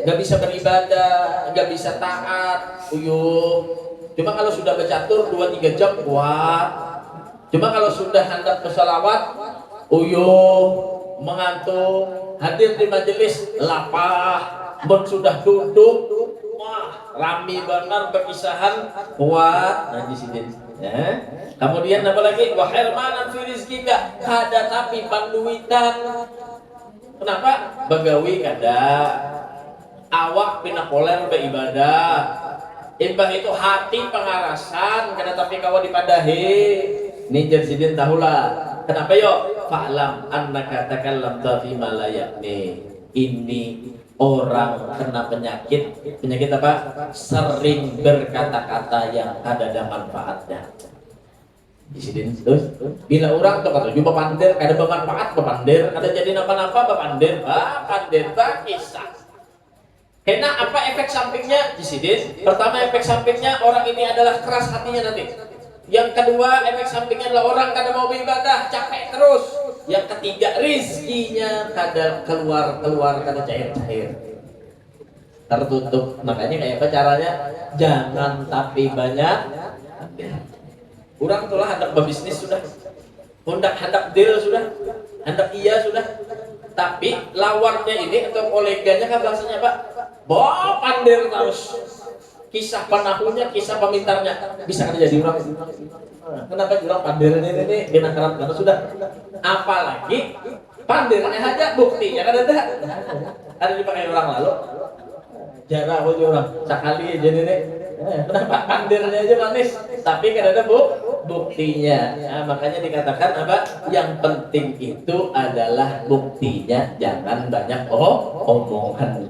nggak bisa beribadah, nggak bisa taat, uyuh. Cuma kalau sudah bercatur 2-3 jam kuat. Cuma kalau sudah hendak bersalawat, uyuh, mengantuk, hadir di majelis lapah, sudah duduk, wah, rami benar berkisahan kuat. Nah di sini. Kemudian apa lagi? Wa hirmanan fi rizqika, kada tapi panduitan. Kenapa? Bagawi kada awak pinakoler beribadah. Imbah itu hati pengarasan, kada tapi kawa dipadahi. Ini jadi tahulah. Kenapa yo? Fa'lam annaka takallamta fi ma la ya'ni. Ini orang kena penyakit apa? Sering berkata-kata yang ada manfaatnya. Di sini terus bila orang tuh kata jumpa pandir, kada bermanfaat pepandir, kada jadi napa-napa pepandir, pandir tak kisah. Karena apa efek sampingnya di sini? Pertama efek sampingnya orang ini adalah keras hatinya nanti. Yang kedua efek sampingnya adalah orang kada mau beribadah, capek terus. Yang ketiga rizkinya kada keluar kada cair tertutup. Makanya kayak apa caranya? Jangan tapi banyak. Orang tulah hendak berbisnis sudah, hendak deal sudah, hendak iya sudah. Tapi lawannya ini atau koleganya kan bahasanya Pak, bawa pandir terus. Kisah penahunya, kisah pemintarnya bisa kan jadi orang. Kenapa bilang pandirnya ini kena kerap karena sudah. Apalagi pandirnya aja buktinya kan ada dipakai orang lalu. Jarang aja orang sekali jadi nih. Kenapa pandirnya aja manis, tapi kan ada buktinya. Makanya dikatakan apa? Yang penting itu adalah buktinya, jangan banyak omongan.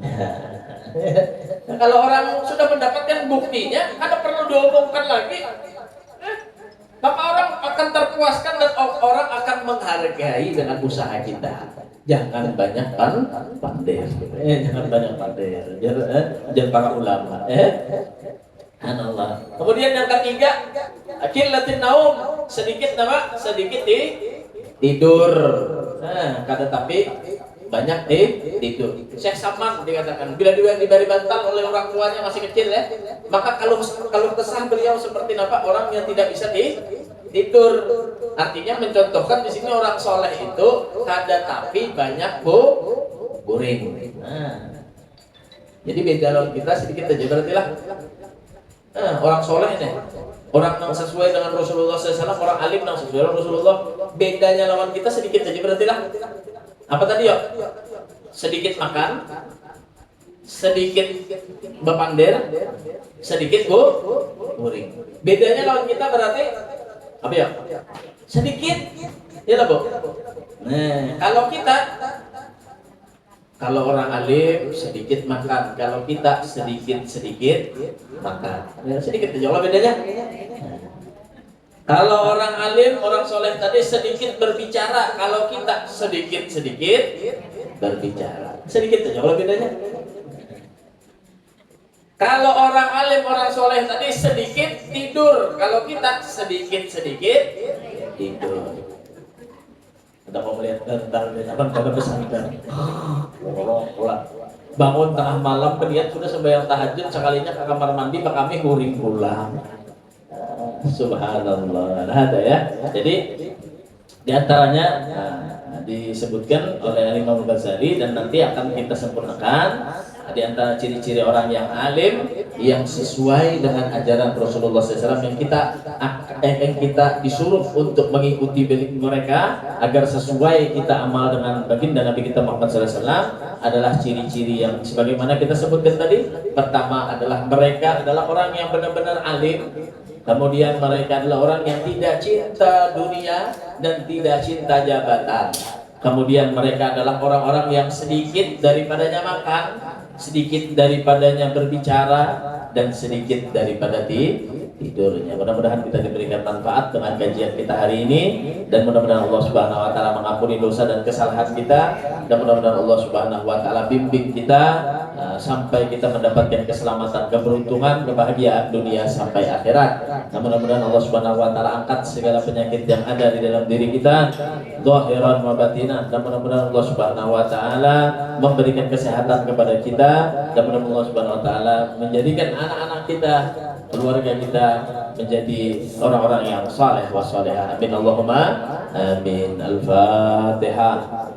Nah, kalau orang sudah mendapatkan buktinya, ada perlu diomongkan lagi. Maka orang akan terpuaskan dan orang akan menghargai dengan usaha kita. Jangan banyak pandir. Jangan banyak pandir. Jangan para ulama. Allah. Kemudian yang ketiga, qillatin naum, sedikit apa? Sedikit tidur. Nah, kada tapi banyak tidur. Syekh Saman dikatakan bila diberi bantal oleh orang tuanya masih kecil ya, maka kalau kesah beliau seperti apa? Orang yang tidak bisa tidur. Artinya mencontohkan di sini orang soleh itu kada tapi banyak boring. Nah, jadi beda lawan kita sedikit aja berarti lah. Orang soleh nih, orang yang sesuai dengan Rasulullah SAW, orang alim yang sesuai dengan Rasulullah. Bedanya lawan kita sedikit aja berarti lah. Apa tadi ya? Sedikit makan, sedikit bepandir, sedikit boring. Bedanya lawan kita berarti apa ya? Sedikit, ya lah Bu. Nah, kalau orang alim sedikit makan, kalau kita sedikit makan. Ya, sedikit aja lah bedanya. Kalau orang alim, orang soleh tadi sedikit berbicara, kalau kita sedikit berbicara. Sedikit aja lah bedanya. Kalau orang alim, orang soleh tadi sedikit tidur, kalau kita sedikit tidur. Kita mau melihat tentang zaman pada pesantren. Pulang. Bangun tengah malam, melihat sudah sembahyang tahajud, sekalinya ke kamar mandi, Pak kami huring pulang. Subhanallah. Nah, ada ya. Jadi di antaranya disebutkan oleh Imam Ghazali dan nanti akan kita sempurnakan di antara ciri-ciri orang yang alim yang sesuai dengan ajaran Rasulullah SAW yang kita disuruh untuk mengikuti mereka agar sesuai kita amal dengan baginda Nabi kita Muhammad SAW adalah ciri-ciri yang sebagaimana kita sebutkan tadi. Pertama adalah mereka adalah orang yang benar-benar alim. Kemudian mereka adalah orang yang tidak cinta dunia dan tidak cinta jabatan. Kemudian mereka adalah orang-orang yang sedikit daripadanya makan, sedikit daripadanya berbicara, dan sedikit daripada tidurnya. Mudah-mudahan kita diberikan manfaat dengan kajian kita hari ini, dan mudah-mudahan Allah Subhanahu wa taala mengampuni dosa dan kesalahan kita, dan mudah-mudahan Allah Subhanahu wa taala bimbing kita sampai kita mendapatkan keselamatan, keberuntungan, kebahagiaan dunia sampai akhirat. Dan mudah-mudahan Allah Subhanahu wa taala angkat segala penyakit yang ada di dalam diri kita, zahiran wa batinan, dan mudah-mudahan Allah Subhanahu wa taala memberikan kesehatan kepada kita, dan mudah-mudahan Allah Subhanahu wa taala menjadikan anak-anak kita, keluarga kita menjadi orang-orang yang saleh wa salihah. Amin Allahumma amin. Al-Fatihah.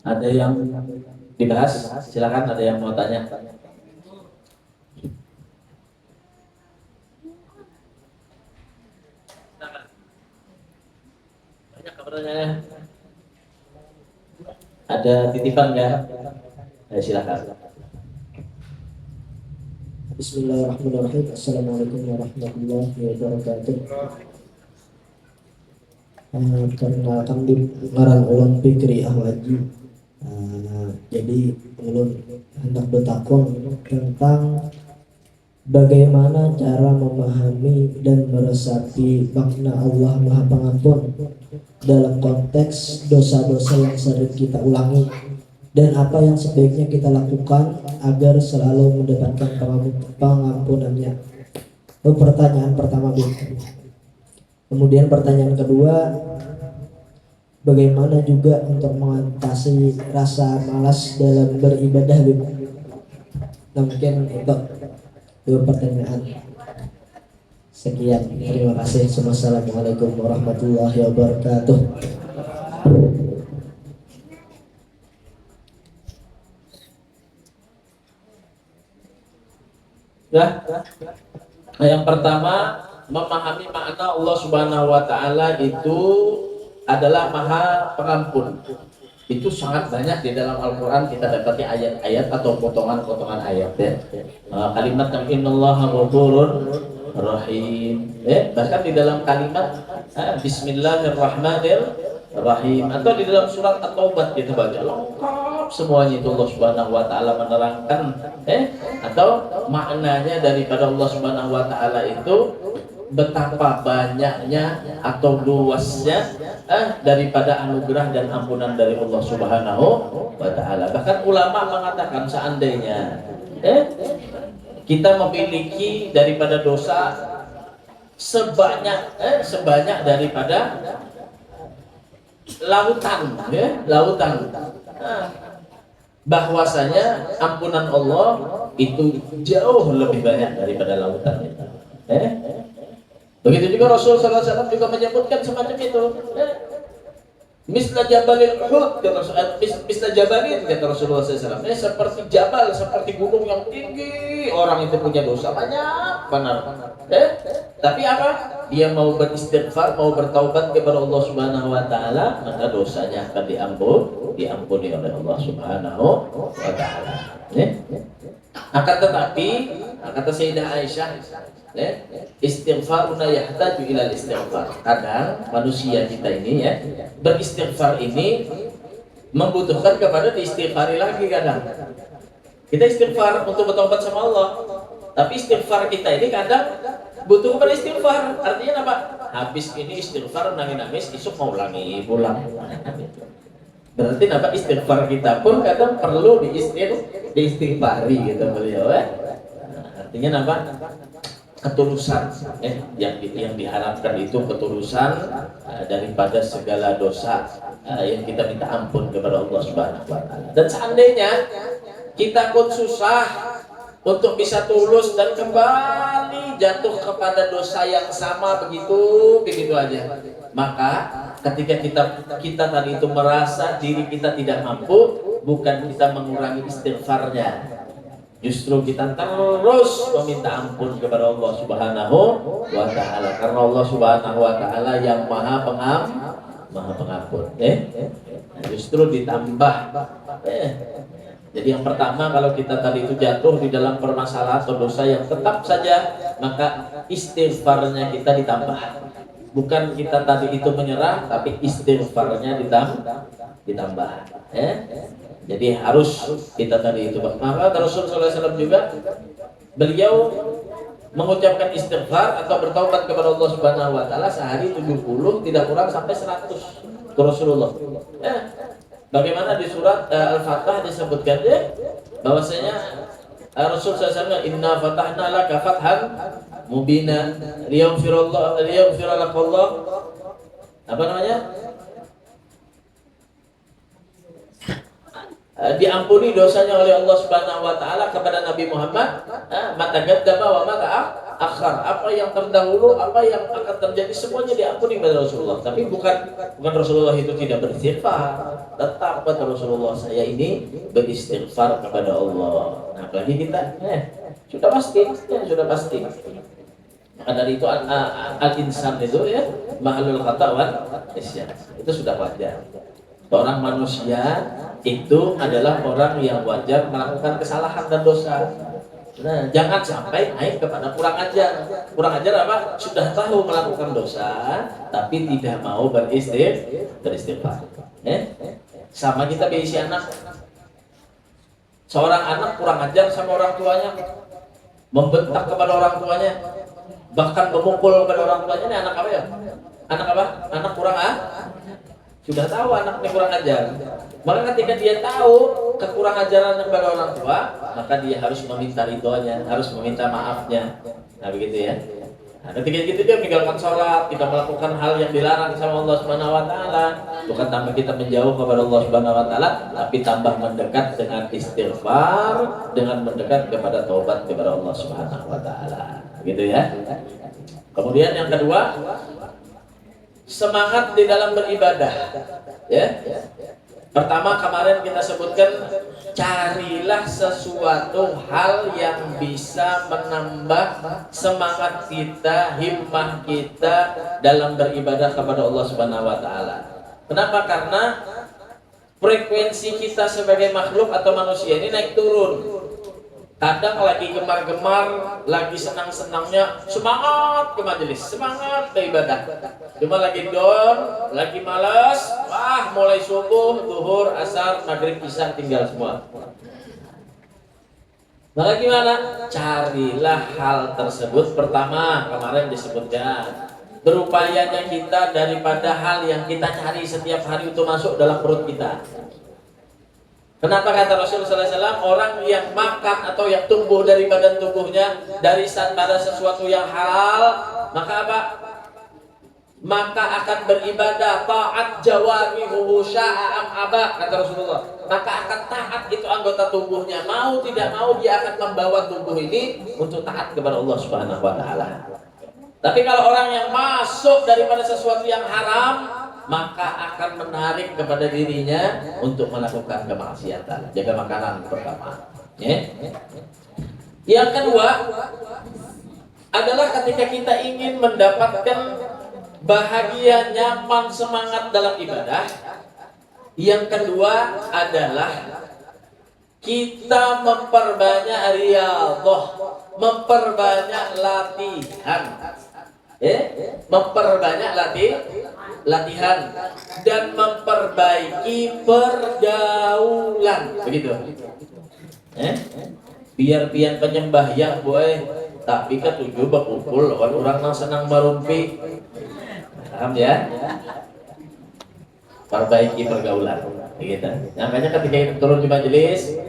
Ada yang dibahas? Silakan, ada yang mau tanya? Banyak pertanyaannya. Ada titipan nggak? Silakan. Bismillahirrahmanirrahim. Assalamualaikum warahmatullahi wabarakatuh. Perkenalkan di ngaran ulun Fikri Ahwaji. Jadi ulun hendak bertakon tentang bagaimana cara memahami dan meresapi makna Allah Maha Pengampun dalam konteks dosa-dosa yang sering kita ulangi, dan apa yang sebaiknya kita lakukan agar selalu mendapatkan pengampunannya. Itu pertanyaan pertama, Bu. Kemudian pertanyaan kedua, bagaimana juga untuk mengatasi rasa malas dalam beribadah, Bu? Nah, mungkin itu dua pertanyaan. Sekian, terima kasih. Wassalamualaikum warahmatullahi wabarakatuh. Yang pertama, memahami makna Allah Subhanahu wa taala itu adalah Maha Pengampun. Itu sangat banyak di dalam Al-Qur'an kita dapati ayat-ayat atau potongan-potongan ayat ya. Kalimat yang innallaha ghafurur rahim. Bahkan di dalam kalimat bismillahirrahmanirrahim atau di dalam surat At-Taubah kita baca lengkap semuanya itu Allah Subhanahu wa taala menerangkan atau maknanya daripada Allah Subhanahu wa taala itu betapa banyaknya atau luasnya daripada anugerah dan ampunan dari Allah Subhanahu wa taala. Bahkan ulama mengatakan seandainya kita memiliki daripada dosa sebanyak daripada lautan, lautan. Bahwasanya ampunan Allah itu jauh lebih banyak daripada lautan. Begitu juga Rasulullah SAW juga menyebutkan semacam itu. Misla Jabalil Uhud, misla Jabalin kata Rasulullah SAW. Seperti jabal, seperti gunung yang tinggi. Orang itu punya dosa banyak, benar. Tapi apa? Dia mau beristighfar, mau bertaubat kepada Allah Subhanahu wa taala, maka dosanya akan diampuni oleh Allah Subhanahu wa taala. Akan tetapi kata Sayyidah Aisyah, istighfaruna yahtaju ilal istighfar. Kadang manusia kita ini beristighfar ini membutuhkan kepada diistighfari lagi kadang. Kita istighfar untuk bertobat sama Allah, tapi istighfar kita ini kadang butuh kepada istighfar. Artinya apa? Habis ini istighfar nangis-nangis, esok mau ulangi pulang. Berarti apa? Istighfar kita pun kadang perlu diistighfar. diistighfari gitu beliau artinya apa? Ketulusan yang diharapkan itu ketulusan daripada segala dosa yang kita minta ampun kepada Allah Subhanahu wa taala. Dan seandainya kita pun susah untuk bisa tulus dan kembali jatuh kepada dosa yang sama begitu aja, maka ketika kita tadi itu merasa diri kita tidak mampu, bukan kita mengurangi istighfarnya, justru kita terus meminta ampun kepada Allah Subhanahu wa taala, karena Allah Subhanahu wa taala yang maha pengampun. Justru ditambah. Jadi yang pertama, kalau kita tadi itu jatuh di dalam permasalahan atau dosa yang tetap saja, maka istighfarnya kita ditambah. Bukan kita tadi itu menyerah, tapi istighfarnya ditambah. Jadi harus kita tadi itu. Maka Rasulullah SAW juga, beliau mengucapkan istighfar atau bertaubat kepada Allah Subhanahu wa taala sehari 70, tidak kurang sampai 100. Itu Rasulullah. Bagaimana di surat Al-Fatah disebutkan bahwasanya Rasul SAW, inna fatahna laka fathan mubina liyaghfira lakallah, apa namanya? Diampuni dosanya oleh Allah Subhanahu wa taala kepada Nabi Muhammad, mata qaddama wa mata akhar, apa yang terdahulu, apa yang akan terjadi, semuanya diampuni oleh Rasulullah. Tapi bukan Rasulullah itu tidak beristighfar, tetap kata Rasulullah, saya ini beristighfar kepada Allah. Nah, apalagi kita sudah pasti. Maka dari itu al-insan itu mahalul khata wal isyan, itu sudah wajar. Orang manusia itu adalah orang yang wajar melakukan kesalahan dan dosa. Nah, jangan sampai naik kepada kurang ajar. Kurang ajar apa? Sudah tahu melakukan dosa, tapi tidak mau beristighfar. Sama kita berisi anak. Seorang anak kurang ajar sama orang tuanya, membentak kepada orang tuanya, bahkan memukul kepada orang tuanya. Ini anak apa ya? Anak apa? Anak kurang sudah tahu anaknya kurang ajar. Maka ketika dia tahu kekurang ajaran kepada orang tua, maka dia harus meminta ridhonya, harus meminta maafnya. Nah begitu ya. Nah, ketika gitu dia meninggalkan sholat, tidak melakukan hal yang dilarang sama Allah Subhanahu wa taala. Bukan tambah kita menjauh kepada Allah Subhanahu wa taala, tapi tambah mendekat dengan istighfar, dengan mendekat kepada taubat kepada Allah Subhanahu wa taala. Gitu ya. Kemudian yang kedua, semangat di dalam beribadah. Pertama kemarin kita sebutkan, carilah sesuatu hal yang bisa menambah semangat kita, himmah kita dalam beribadah kepada Allah Subhanahu wa taala. Kenapa? Karena frekuensi kita sebagai makhluk atau manusia ini naik turun. Kadang lagi gemar-gemar, lagi senang-senangnya, semangat ke majelis, semangat ke ibadah. Cuma lagi down, lagi malas, mulai subuh, zuhur, asar, maghrib, isya tinggal semua. Maka gimana? Carilah hal tersebut. Pertama, kemarin disebutkan, berupayanya kita daripada hal yang kita cari setiap hari itu masuk dalam perut kita. Kenapa kata Rasulullah SAW, orang yang makan atau yang tumbuh dari badan tubuhnya dari pada sesuatu yang halal, maka apa? Maka akan beribadah, taat jawarihuhu sya'am aba, kata Rasulullah. Maka akan taat itu anggota tubuhnya, mau tidak mau dia akan membawa tubuh ini untuk taat kepada Allah Subhanahu wa taala. Tapi kalau orang yang masuk daripada sesuatu yang haram, maka akan menarik kepada dirinya untuk melakukan kemaksiatan. Jaga makanan pertama. Yang kedua adalah ketika kita ingin mendapatkan bahagia, nyaman, semangat dalam ibadah. Yang kedua adalah kita memperbanyak riyadhah, memperbanyak latihan. Memperbanyak latihan dan memperbaiki pergaulan, begitu. Biar pian penyembah yang boleh, tapi kan tujuh berkumpul orang yang senang merumpi. Paham ya? Perbaiki pergaulan, begitu. Makanya ketika kita turun di majelis,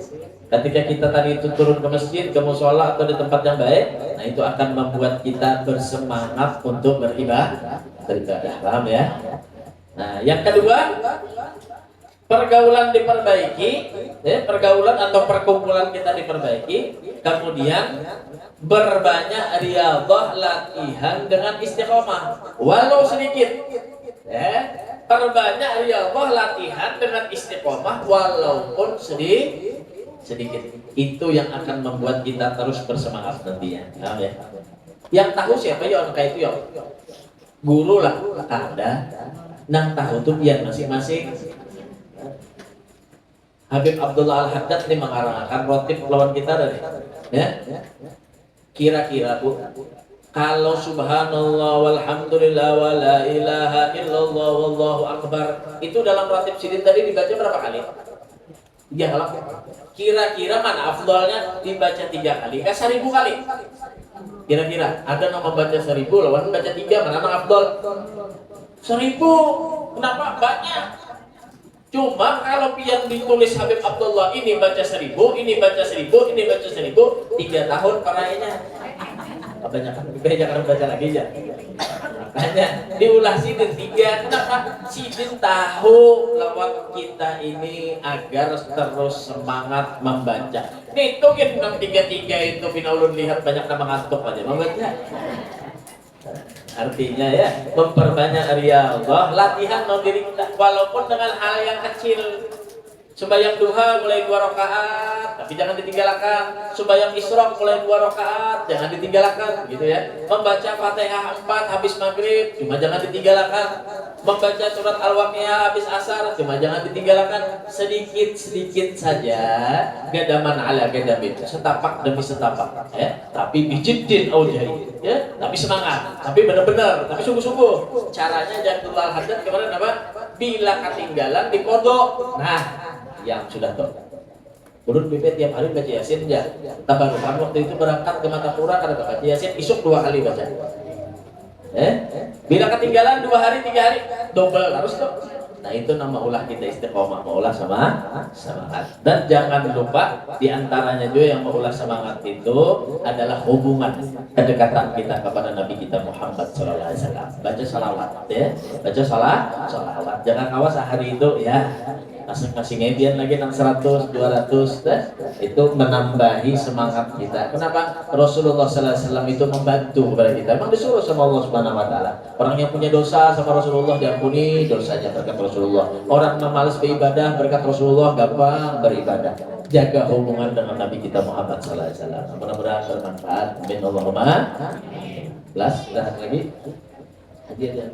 Ketika kita tadi itu turun ke masjid, ke musola atau di tempat yang baik, nah itu akan membuat kita bersemangat untuk beribadah. Paham ya? Nah, yang kedua, pergaulan diperbaiki, ya, pergaulan atau perkumpulan kita diperbaiki, kemudian berbanyak riyadhah, latihan dengan istiqomah, walau sedikit. Ya, perbanyak riyadhah, latihan dengan istiqomah, walaupun sedikit. Itu yang akan membuat kita terus bersemangat nantinya. Paham ya? Yang tahu siapa ya orang kayak itu ya? Guru lah, ada. Nang tahu tuh biar masing-masing. Habib Abdullah Al-Haddad ini mengarangkan rotib lawan kita dari, ya. Kira-kira Bu, kalau subhanallah walhamdulillah wa la ilaha illallah wallahu akbar itu dalam rotib sidin tadi dibaca berapa kali? 3 kali. Kira-kira mana afdalnya dibaca 3 kali? 1000 kali. Kira-kira ada yang membaca 1000 lawan baca 3 mana yang afdal? 1000. Kenapa? Banyak. Cuma kalau yang ditulis Habib Abdullah ini baca 1000, ini baca 1000, ini baca 1000, 3 tahun parahnya. Kebanyakan baca lagi ya. Makanya diulah sidin 3. Kenapa? Sidin tahu lawan kita ini agar terus semangat membaca. Nih tuh kan 3 itu Binaulun lihat banyak nama ngantuk aja membaca. Artinya ya, memperbanyak riyadhah, latihan non diri kita walaupun dengan hal yang kecil. Sembahyang duha mulai 2 rakaat, tapi jangan ditinggalkan. Sembahyang isyraq mulai 2 rakaat, jangan ditinggalkan, gitu ya. Membaca Fatihah 4 habis maghrib, cuma jangan ditinggalkan. Membaca surat Al-Waqiah habis asar, cuma jangan ditinggalkan. Sedikit-sedikit saja, gadaman ala gadabin, setapak demi setapak, ya. Tapi bijiddin aujai, ya. Tapi semangat, tapi benar-benar, tapi sungguh-sungguh. Caranya Abdullah Al-Haddad kemarin apa? Bila ketinggalan dikodok. Nah, yang sudah tahu. Urut BP tiap hari baca Yasin ya. Tabarukan waktu itu berangkat ke Matapura karena baca Yasin, isuk 2 kali baca. Bila ketinggalan 2 hari 3 hari double harus tuh. Nah itu nama ulah kita istiqomah, maulah semangat. Dan jangan lupa diantaranya juga yang maulah semangat itu adalah hubungan kedekatan kita kepada Nabi kita Muhammad SAW. Baca salawat ya, baca salawat. Jangan awas hari itu ya masing-masing edian lagi 600, 200 itu menambahi semangat kita. Kenapa? Rasulullah SAW itu membantu kepada kita. Memang disuruh sama Allah Subhanahu Wa Taala. Orang yang punya dosa sama Rasulullah diampuni dosanya berkat Rasulullah. Orang yang malas beribadah berkat Rasulullah gampang beribadah. Jaga hubungan dengan Nabi kita Muhammad SAW. Mudah-mudahan bermanfaat. Amin Allahumma. Plus, lihat lagi. Hadiah